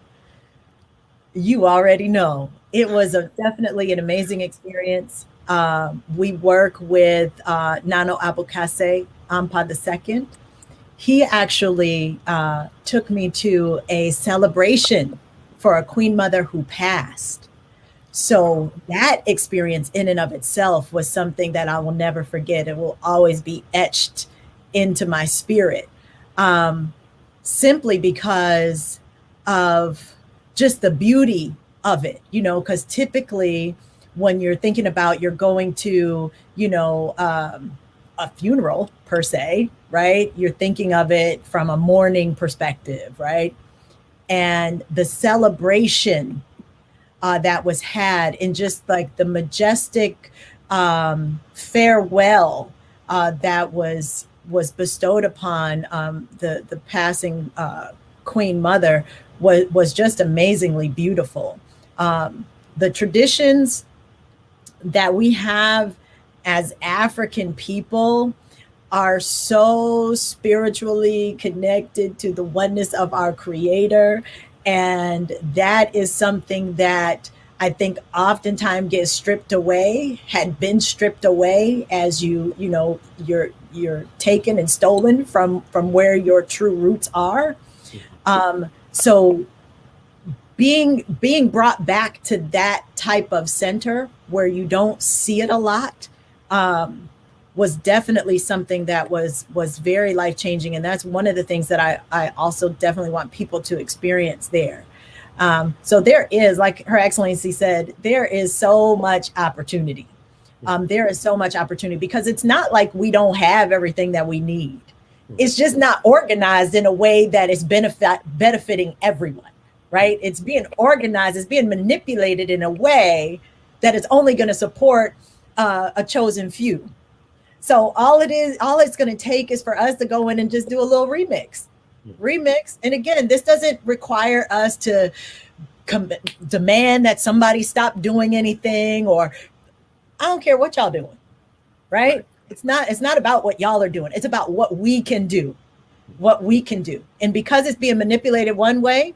you already know. It was definitely an amazing experience. We work with Nano Abukase Ampa II. He actually took me to a celebration for a Queen Mother who passed. So that experience in and of itself was something that I will never forget. It will always be etched into my spirit. Simply because of just the beauty of it, because typically when you're thinking about you're going to, a funeral per se, right? You're thinking of it from a mourning perspective, right? And the celebration that was had in just like the majestic farewell that was bestowed upon the passing Queen Mother was just amazingly beautiful. The traditions that we have as African people are so spiritually connected to the oneness of our Creator. And that is something that I think oftentimes gets stripped away, had been stripped away as you're taken and stolen from where your true roots are. So being brought back to that type of center where you don't see it a lot was definitely something that was very life-changing. And that's one of the things that I also definitely want people to experience there. So there is, like Her Excellency said, there is so much opportunity. There is so much opportunity because it's not like we don't have everything that we need. It's just not organized in a way that is benefiting everyone, right? It's being organized, it's being manipulated in a way that is only going to support a chosen few. So all it's going to take is for us to go in and just do a little remix. And again, this doesn't require us to demand that somebody stop doing anything, or I don't care what y'all doing, right? It's not about what y'all are doing. It's about what we can do, And because it's being manipulated one way,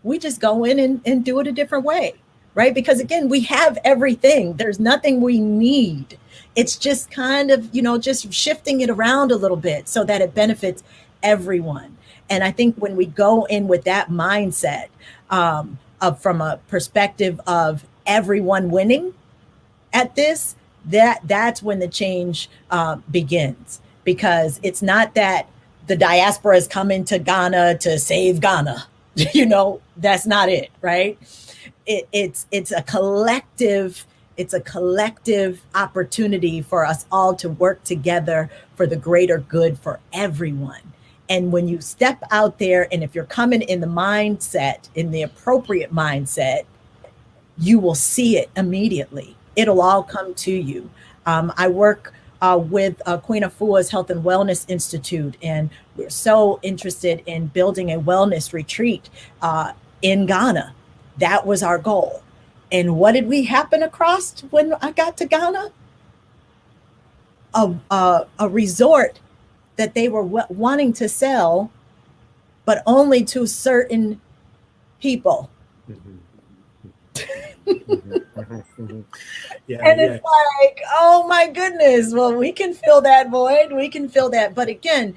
we just go in and do it a different way, right? Because again, we have everything. There's nothing we need. It's just kind of, just shifting it around a little bit so that it benefits everyone. And I think when we go in with that mindset, from a perspective of everyone winning at this, that's when the change begins. Because it's not that the diaspora is coming to Ghana to save Ghana. That's not it, right? It's a collective opportunity for us all to work together for the greater good for everyone. And when you step out there, and if you're coming in the mindset, in the appropriate mindset, you will see it immediately. It'll all come to you. I work with Queen Afua's Health and Wellness Institute, and we're so interested in building a wellness retreat in Ghana. That was our goal. And what did we happen across when I got to Ghana? A resort that they were wanting to sell, but only to certain people. It's like, oh my goodness. Well, we can fill that void. We can fill that. But again,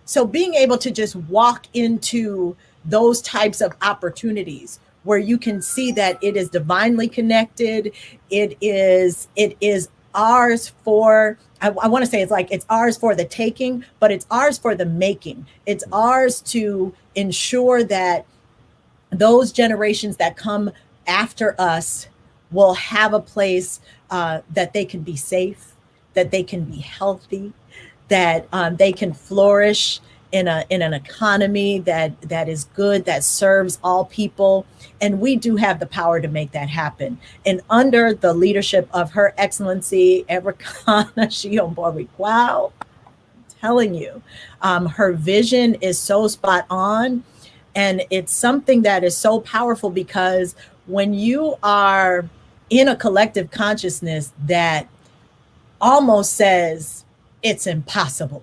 so being able to just walk into those types of opportunities where you can see that it is divinely connected. It is ours for, I want to say it's ours for the taking, but it's ours for the making. It's ours to ensure that those generations that come after us will have a place that they can be safe, that they can be healthy, that they can flourish in an economy that is good, that serves all people. And we do have the power to make that happen. And under the leadership of Her Excellency, Arikana Chihombori-Quao, I'm telling you, her vision is so spot on. And it's something that is so powerful because when you are in a collective consciousness that almost says it's impossible,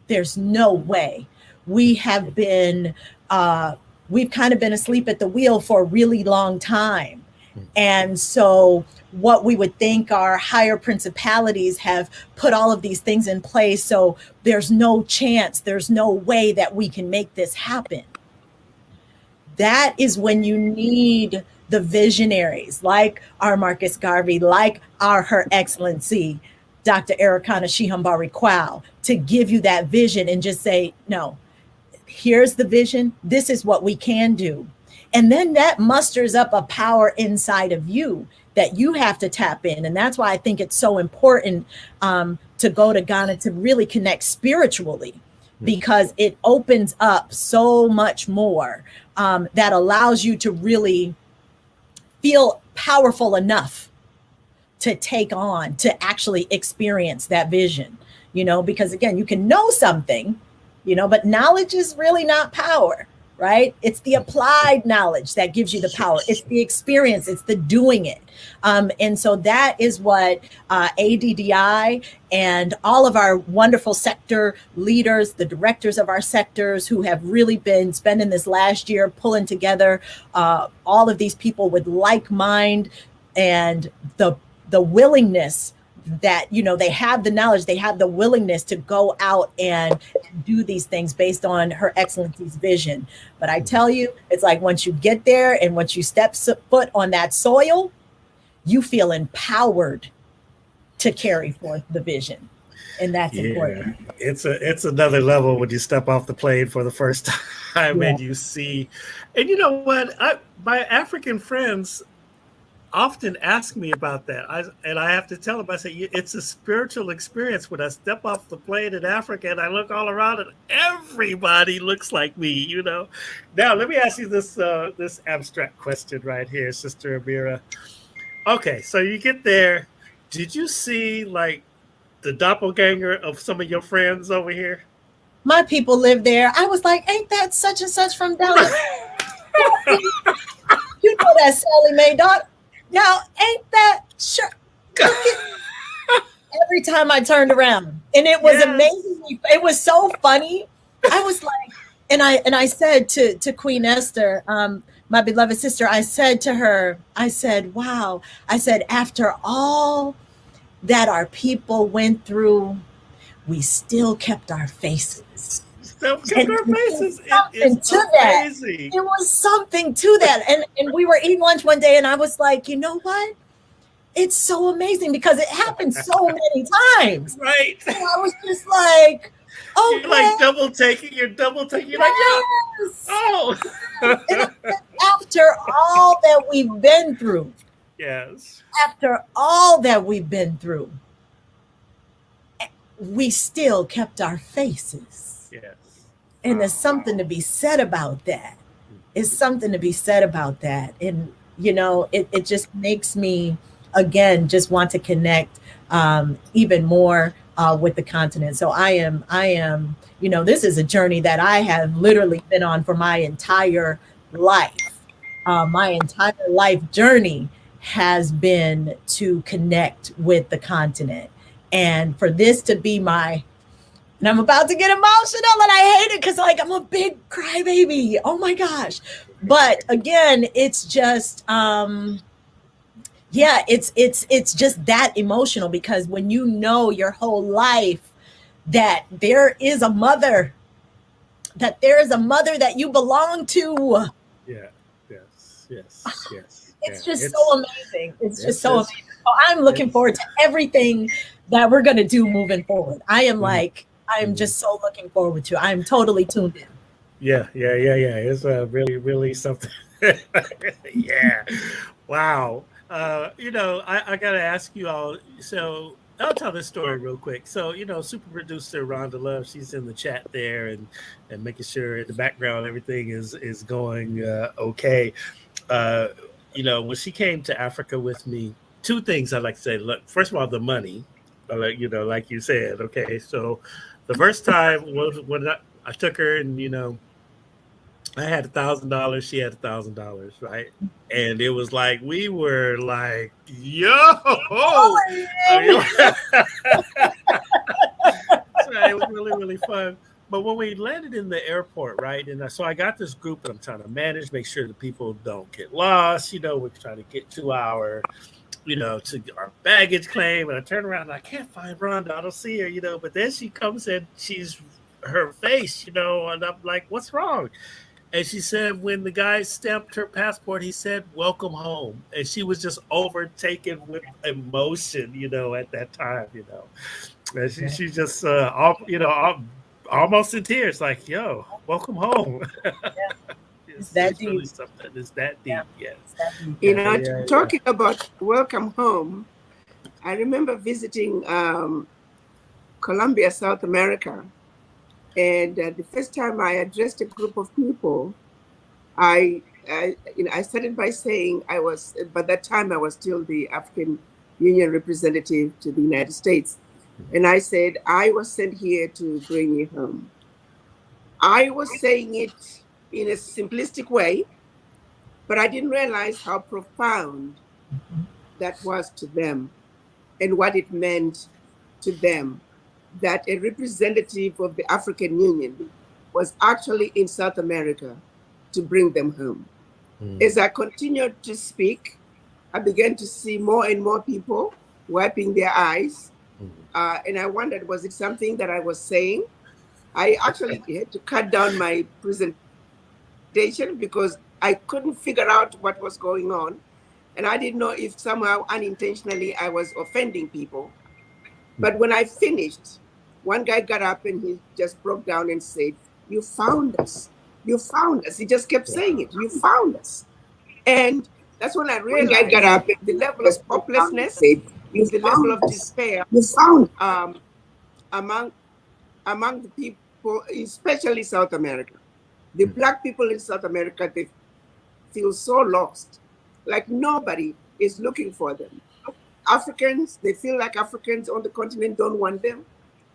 there's no way. We've kind of been asleep at the wheel for a really long time. And so what we would think are higher principalities have put all of these things in place. So there's no chance, there's no way that we can make this happen. That is when you need the visionaries like our Marcus Garvey, like our Her Excellency, Dr. Arikana Chihombori-Quao, to give you that vision and just say, no, here's the vision. This is what we can do. And then that musters up a power inside of you that you have to tap in. And that's why I think it's so important to go to Ghana to really connect spiritually, because it opens up so much more that allows you to really feel powerful enough to take on, to actually experience that vision, because again, you can know something, but knowledge is really not power, right? It's the applied knowledge that gives you the power. It's the experience, it's the doing it. And so that is what ADDI and all of our wonderful sector leaders, the directors of our sectors who have really been spending this last year pulling together all of these people with like mind and the willingness that, they have the knowledge, they have the willingness to go out and do these things based on Her Excellency's vision. But I tell you, it's like once you get there and once you step foot on that soil, you feel empowered to carry forth the vision. And that's Yeah, important. it's another level when you step off the plane for the first time Yeah. and you see, and you know what? My African friends often ask me about that. And I have to tell them, I say, it's a spiritual experience when I step off the plane in Africa and I look all around and everybody looks like me, you know. Now, let me ask you this abstract question right here, Sister Amira. Okay, so you get there. Did you see like the doppelganger of some of your friends over here? My people live there. I was like, ain't that such and such from down the you know that Sally Mae daughter? Now, ain't that sure? Look at every time I turned around. And it was Yes. amazing. It was so funny. I was like, and I said to Queen Esther, my beloved sister, I said to her, I said, wow. I said, after all that our people went through, we still kept our faces. Still kept And our there faces. was It is something to that. amazing. There was something to that. And we were eating lunch one day, and I was like, you know what? It's so amazing because it happened so many times. Right. And I was just like, You're okay, like double taking. You're double taking. You're like, yeah. yes. Oh. And after all that we've been through, Yes. after all that we've been through, we still kept our faces. Yes. And there's something to be said about that. It's something to be said about that. And, you know, it just makes me, again, just want to connect even more with the continent. So I am, you know, this is a journey that I have literally been on for my entire life. My entire life journey has been to connect with the continent. And for this to be and I'm about to get emotional and I hate it because like I'm a big crybaby. Oh my gosh. But again, it's just yeah, it's just that emotional because when you know your whole life that there is a mother, that you belong to. Yeah. Yes. Yes. Yes. It's Yeah. just so amazing. It's just so it's- amazing. So I'm looking forward to everything that we're going to do moving forward. I am just so looking forward to. I'm totally tuned in. Yeah. It's really, really something. Yeah. Wow. You know, I got to ask you all. So I'll tell this story real quick. So, you know, super producer Rhonda Love, she's in the chat there and making sure in the background everything is going okay. Uh, you know, when she came to Africa with me, two things I'd like to say. Look, first of all, the money, you know, like you said. Okay, so the first time was when I took her, and you know, I had $1,000, she had $1,000, right? And it was like we were like, yo, Oh, so it was really, really fun. But when we landed in the airport, right, and so I got this group that I'm trying to manage, make sure that people don't get lost. You know, we're trying to get to our, you know, to our baggage claim. And I turn around and I can't find Rhonda. I don't see her, you know. But then she comes in, she's her face, you know, and I'm like, what's wrong? And she said when the guy stamped her passport, he said, welcome home. And she was just overtaken with emotion, you know, at that time, you know. And she just, almost in tears, like, yo, welcome home. it's that deep. Really something. It's that deep, yes. You know, talking about welcome home, I remember visiting Colombia, South America. And the first time I addressed a group of people, I started by saying by that time I was still the African Union representative to the United States. And I said, I was sent here to bring you home. I was saying it in a simplistic way, but I didn't realize how profound that was to them and what it meant to them that a representative of the African Union was actually in South America to bring them home. As I continued to speak, I began to see more and more people wiping their eyes. And I wondered, was it something that I was saying? I actually had to cut down my presentation because I couldn't figure out what was going on. And I didn't know if somehow unintentionally I was offending people. But when I finished, one guy got up and he just broke down and said, "You found us. You found us." He just kept saying it. "You found us." And that's when I realized One guy got up and the level of just broke down and hopelessness, said, "You the level of found us. despair You found among the people, especially South America. The Black people in South America, they feel so lost, like nobody is looking for them. Africans, they feel like Africans on the continent don't want them.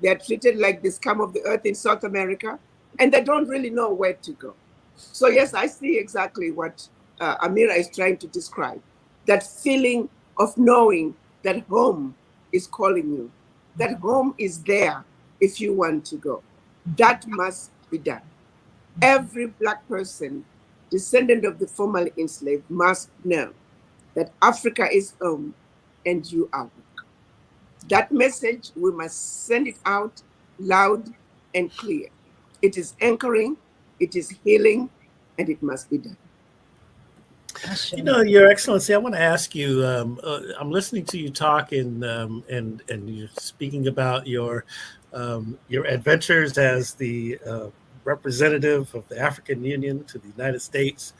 They are treated like the scum of the earth in South America, and they don't really know where to go. So yes, I see exactly what Amira is trying to describe, that feeling of knowing that home is calling you, that home is there if you want to go. That must be done. Every Black person, descendant of the formerly enslaved, must know that Africa is home and you are welcome. That message, we must send it out loud and clear. It is anchoring, it is healing, and it must be done. You know, Your Excellency, I want to ask you. I'm listening to you talk, and you're speaking about your adventures as the representative of the African Union to the United States.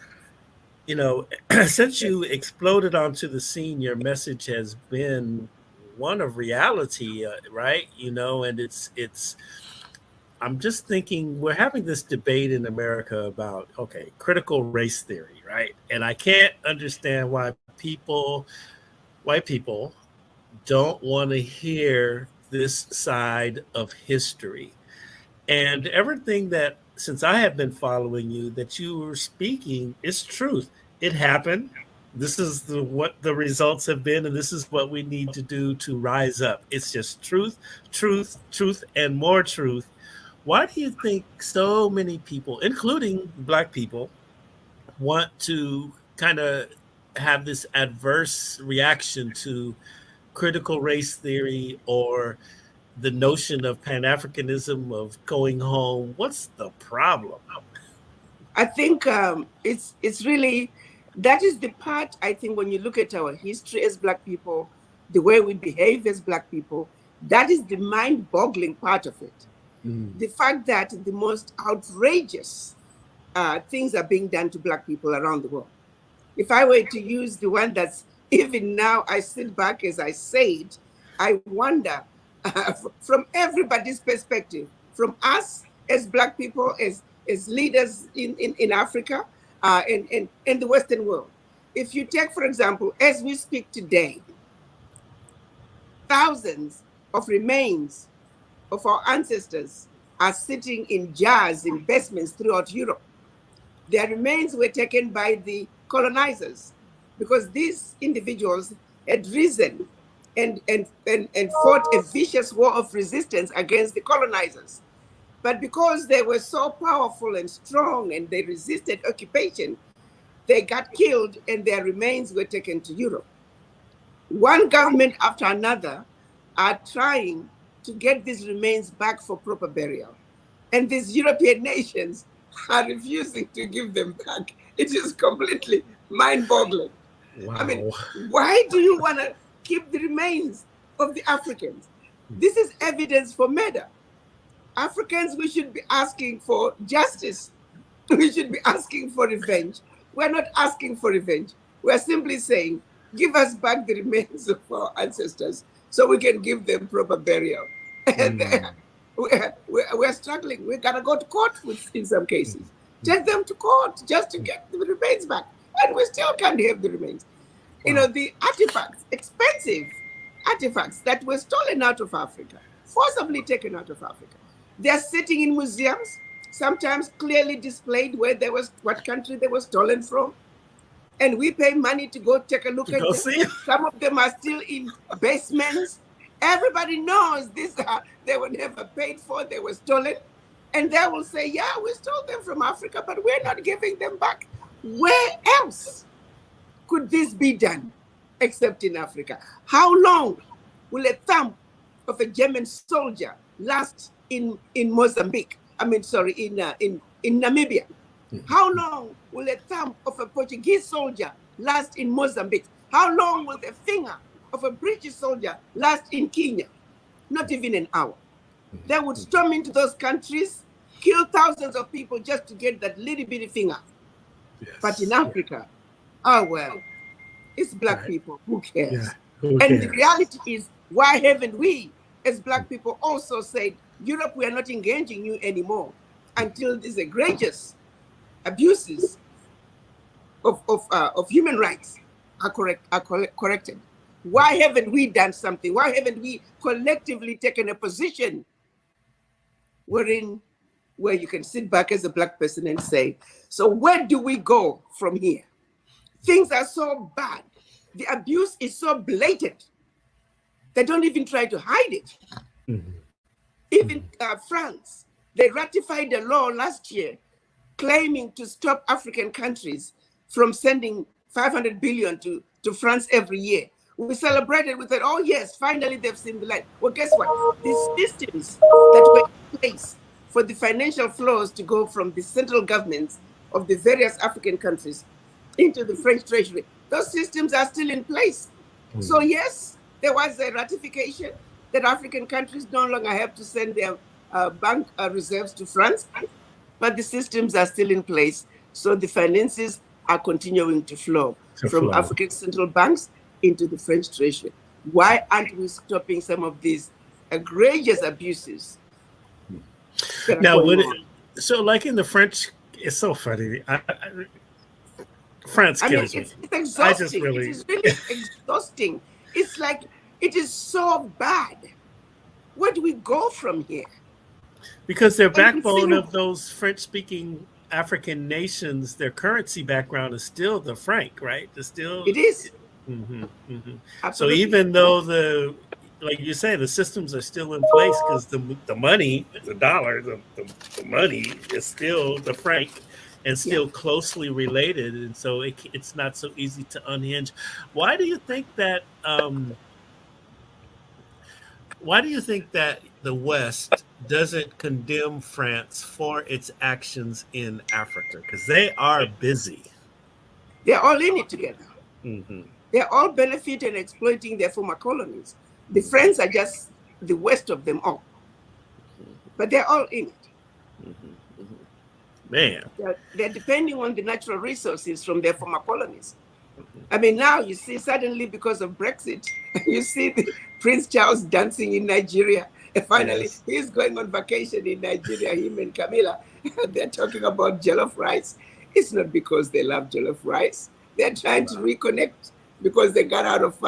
You know, since you exploded onto the scene, your message has been one of reality, right? You know, and it's. I'm just thinking we're having this debate in America about, okay, critical race theory, right? And I can't understand why white people, don't want to hear this side of history. And everything that, since I have been following you, that you were speaking is truth. It happened. This is what the results have been, and this is what we need to do to rise up. It's just truth, truth, truth, and more truth. Why do you think so many people, including Black people, want to kind of have this adverse reaction to critical race theory or the notion of Pan-Africanism, of going home? What's the problem? I think it's really, that is the part, I think, when you look at our history as Black people, the way we behave as Black people, that is the mind-boggling part of it. The fact that the most outrageous things are being done to Black people around the world. If I were to use the one that's, even now I sit back as I say it, I wonder from everybody's perspective, from us as Black people, as leaders in Africa and the Western world. If you take, for example, as we speak today, thousands of remains of our ancestors are sitting in jars in basements throughout Europe. Their remains were taken by the colonizers because these individuals had risen and fought a vicious war of resistance against the colonizers. But because they were so powerful and strong and they resisted occupation, they got killed and their remains were taken to Europe. One government after another are trying to get these remains back for proper burial. And these European nations are refusing to give them back. It is completely mind-boggling. Wow. I mean, why do you want to keep the remains of the Africans? This is evidence for murder. Africans, we should be asking for justice. We should be asking for revenge. We're not asking for revenge. We're simply saying, give us back the remains of our ancestors so we can give them proper burial. And we're struggling. We're going to go to court in some cases. Take them to court just to get the remains back. And we still can't have the remains. Wow. You know, the artifacts, expensive artifacts that were stolen out of Africa, forcibly taken out of Africa. They're sitting in museums, sometimes clearly displayed where they was, what country they were stolen from. And we pay money to go take a look at them. See? Some of them are still in basements. Everybody knows these they were never paid for, they were stolen. And they will say, yeah, we stole them from Africa, but we're not giving them back. Where else could this be done except in Africa? How long will a thumb of a German soldier last in Mozambique? I mean, sorry, in Namibia. How long will a thumb of a Portuguese soldier last in Mozambique? How long will the finger of a British soldier last in Kenya? not even an hour. They would storm into those countries, kill thousands of people just to get that little bitty thing out. Yes. But in Africa, oh well, it's black people, who cares? Yeah. Who And cares? the reality is, why haven't we, as black people, also said, Europe, we are not engaging you anymore until these egregious abuses of human rights are corrected? Why haven't we done something? Why haven't we collectively taken a position where you can sit back as a black person and say, so where do we go from here? Things are so bad. The abuse is so blatant. They don't even try to hide it. Mm-hmm. Even France, they ratified a law last year claiming to stop African countries from sending 500 billion to France every year. We celebrated, we said, oh yes, finally they've seen the light. Well, guess what? These systems that were in place for the financial flows to go from the central governments of the various African countries into the French treasury, those systems are still in place. Mm-hmm. So yes, there was a ratification that African countries no longer have to send their bank reserves to France, but the systems are still in place. So the finances are continuing to flow from African central banks into the French treasury. Why aren't we stopping some of these egregious abuses? Now, so like in the French, it's so funny. France kills me. It's exhausting. It is really exhausting. It's like, it is so bad. Where do we go from here? Because their backbone of those French-speaking African nations, their currency background is still the franc, right? It is. Mm-hmm, mm-hmm. So even though like you say, the systems are still in place because the money, the dollar, the money is still the franc and still closely related, and so it's not so easy to unhinge. Why do you think that? Why do you think that the West doesn't condemn France for its actions in Africa? Because they are busy. They're all in it together. Mm-hmm. They're all benefiting and exploiting their former colonies. The French are just the worst of them all. But they're all in it. Mm-hmm. Man. They're depending on the natural resources from their former colonies. I mean, now you see suddenly because of Brexit, you see Prince Charles dancing in Nigeria. And finally, he's going on vacation in Nigeria, him and Camilla. They're talking about jollof rice. It's not because they love jollof rice. They're trying to reconnect because they got out of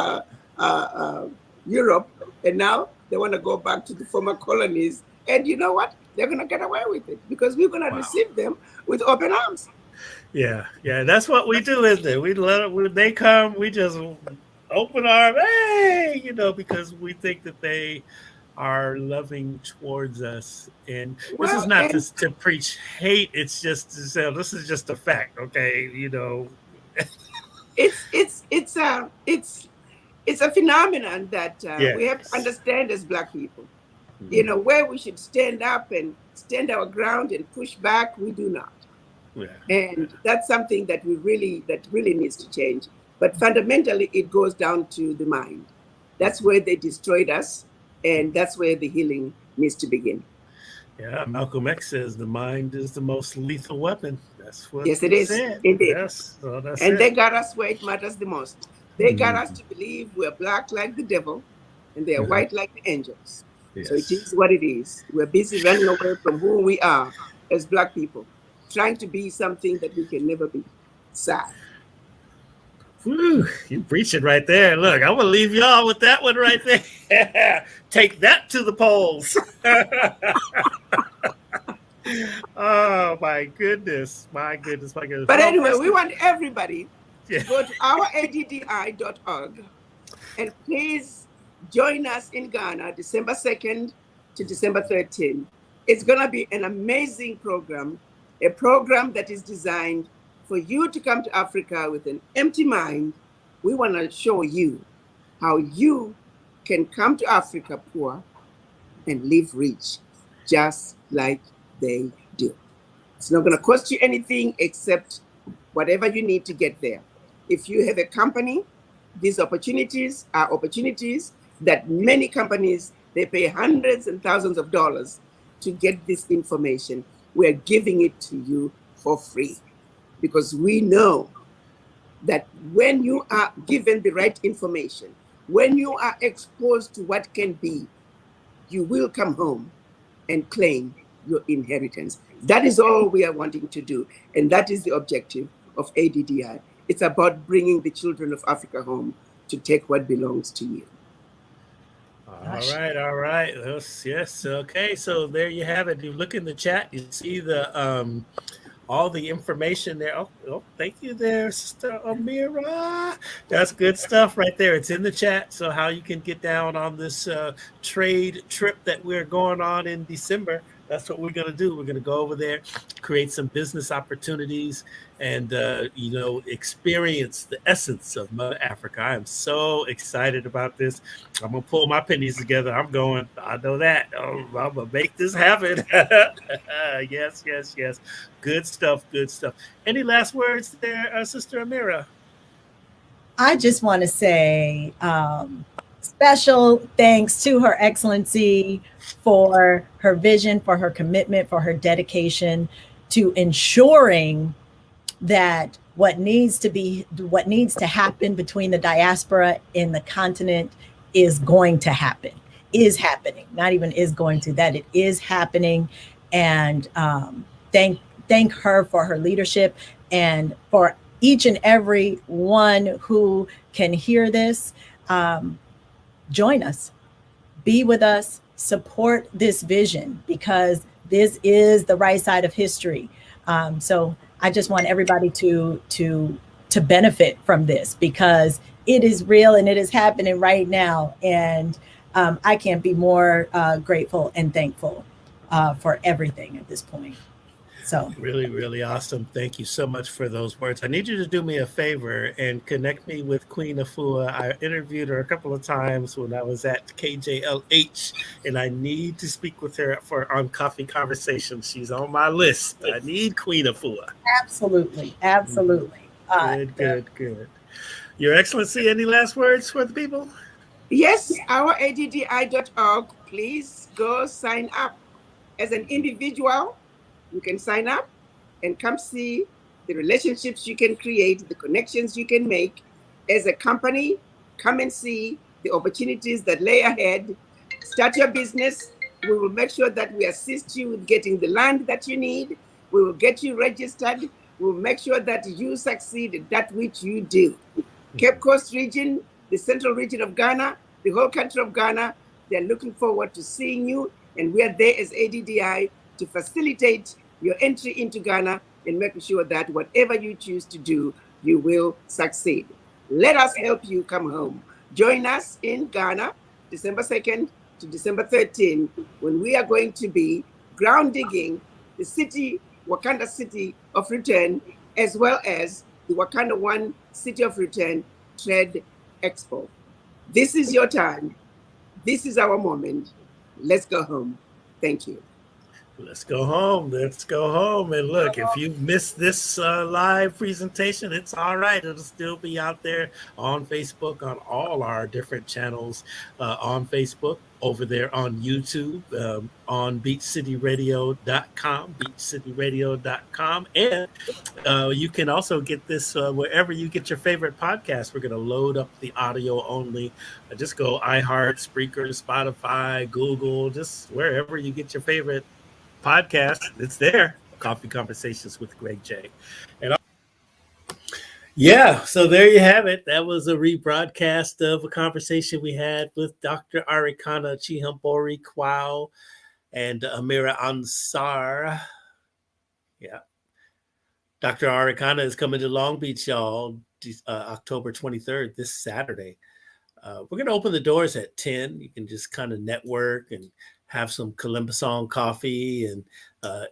Europe. And now they want to go back to the former colonies. And you know what? They're going to get away with it because we're going to receive them with open arms. Yeah, that's what we do, isn't it? We love when they come, we just open arms, hey, because we think that they are loving towards us. And this is not to preach hate; it's just to say this is just a fact, okay? It's a phenomenon that we have to understand as Black people. Mm-hmm. Where we should stand up and stand our ground and push back, we do not. Yeah. And that's something that really needs to change. But fundamentally, it goes down to the mind. That's where they destroyed us, and that's where the healing needs to begin. Yeah, Malcolm X says the mind is the most lethal weapon. That's what it is. Said. Indeed. And they got us where it matters the most. They got us to believe we're black like the devil, and they're white like the angels. Yes. So it is what it is. We're busy running away from who we are as Black people, trying to be something that we can never be. Sad. Woo, you preach it right there. Look, I'm gonna leave y'all with that one right there. Take that to the polls. Oh my goodness. But anyway, we want everybody to go to ouraddi.org and please join us in Ghana, December 2nd to December 13th. It's gonna be an amazing program, a program that is designed for you to come to Africa with an empty mind. We want to show you how you can come to Africa poor and live rich, just like they do. It's not going to cost you anything except whatever you need to get there. If you have a company, these opportunities are opportunities that many companies They pay hundreds and thousands of dollars to get this information. We're giving it to you for free because we know that when you are given the right information, when you are exposed to what can be, you will come home and claim your inheritance. That is all we are wanting to do. And that is the objective of ADDI. It's about bringing the children of Africa home to take what belongs to you. All right, all right. Yes, okay. So there you have it. You look in the chat, you see the all the information there. Oh, thank you there, Sister Amira. That's good stuff right there. It's in the chat. So how you can get down on this trade trip that we're going on in December. That's what we're going to do. We're going to go over there, create some business opportunities, and experience the essence of Mother Africa. I am so excited about this. I'm gonna pull my pennies together. I'm going. I know that. I'm gonna make this happen. Yes, yes, yes. Good stuff. Good stuff. Any last words there, Sister Amira? I just want to say special thanks to Her Excellency for her vision, for her commitment, for her dedication to ensuring that what needs to happen between the diaspora and the continent is going to happen, is happening, not even is going to, that it is happening. And thank her for her leadership, and for each and every one who can hear this. Join us, be with us, support this vision, because this is the right side of history. So I just want everybody to benefit from this, because it is real and it is happening right now. And I can't be more grateful and thankful for everything at this point. So really, really awesome. Thank you so much for those words. I need you to do me a favor and connect me with Queen Afua. I interviewed her a couple of times when I was at KJLH, and I need to speak with her on Coffee Conversations. She's on my list. I need Queen Afua. Absolutely, absolutely. Good. Your Excellency, any last words for the people? Yes, our ADDI.org. Please go sign up. As an individual, you can sign up and come see the relationships you can create, the connections you can make. As a company, come and see the opportunities that lay ahead. Start your business. We will make sure that we assist you with getting the land that you need. We will get you registered. We will make sure that you succeed in that which you do. Cape Coast region, the central region of Ghana, the whole country of Ghana, they're looking forward to seeing you. And we are there as ADDI to facilitate your entry into Ghana and making sure that whatever you choose to do, you will succeed. Let us help you come home. Join us in Ghana, December 2nd to December 13th, when we are going to be ground digging the city, Wakanda City of Return, as well as the Wakanda One City of Return Trade Expo. This is your time. This is our moment. Let's go home. Thank you. Let's go home. Let's go home. And look, if you missed this live presentation, it's all right. It'll still be out there on Facebook, on all our different channels on Facebook, over there on YouTube, on beachcityradio.com, beachcityradio.com. And you can also get this wherever you get your favorite podcast. We're going to load up the audio only. Just go iHeart, Spreaker, Spotify, Google, just wherever you get your favorite podcast. It's there. Coffee Conversations with Greg J. And yeah, so there you have it. That was a rebroadcast of a conversation we had with Dr. Arikana Chihombori-Quao and Amira Ansar. Yeah. Dr. Arikana is coming to Long Beach, y'all, October 23rd, this Saturday. We're going to open the doors at 10. You can just kind of network and have some Columbusong coffee and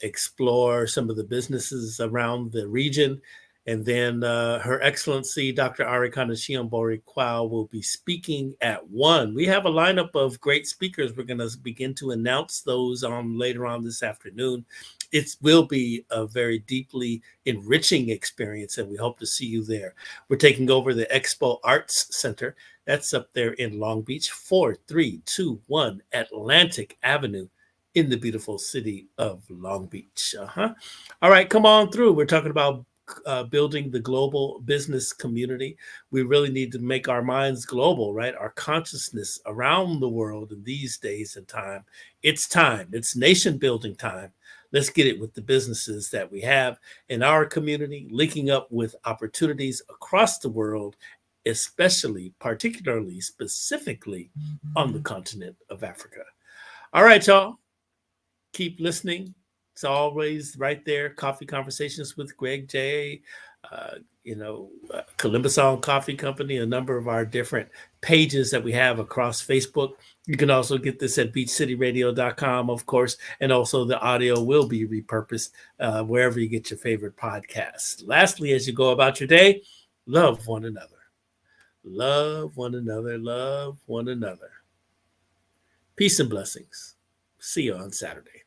explore some of the businesses around the region. And then Her Excellency, Dr. Arikana Chihombori-Quao, will be speaking at 1. We have a lineup of great speakers. We're going to begin to announce those later on this afternoon. It will be a very deeply enriching experience, and we hope to see you there. We're taking over the Expo Arts Center That's up there in Long Beach, 4321 Atlantic Avenue in the beautiful city of Long Beach. All right, come on through. We're talking about building the global business community. We really need to make our minds global, right? Our consciousness around the world in these days and time. It's time. It's nation building time. Let's get it with the businesses that we have in our community, linking up with opportunities across the world, especially, particularly, specifically on the continent of Africa. All right, y'all. Keep listening. It's always right there. Coffee Conversations with Greg J. Columbus Coffee Company, a number of our different pages that we have across Facebook. You can also get this at beachcityradio.com, of course, and also the audio will be repurposed wherever you get your favorite podcasts. Lastly, as you go about your day, love one another. Love one another. Love one another. Peace and blessings. See you on Saturday.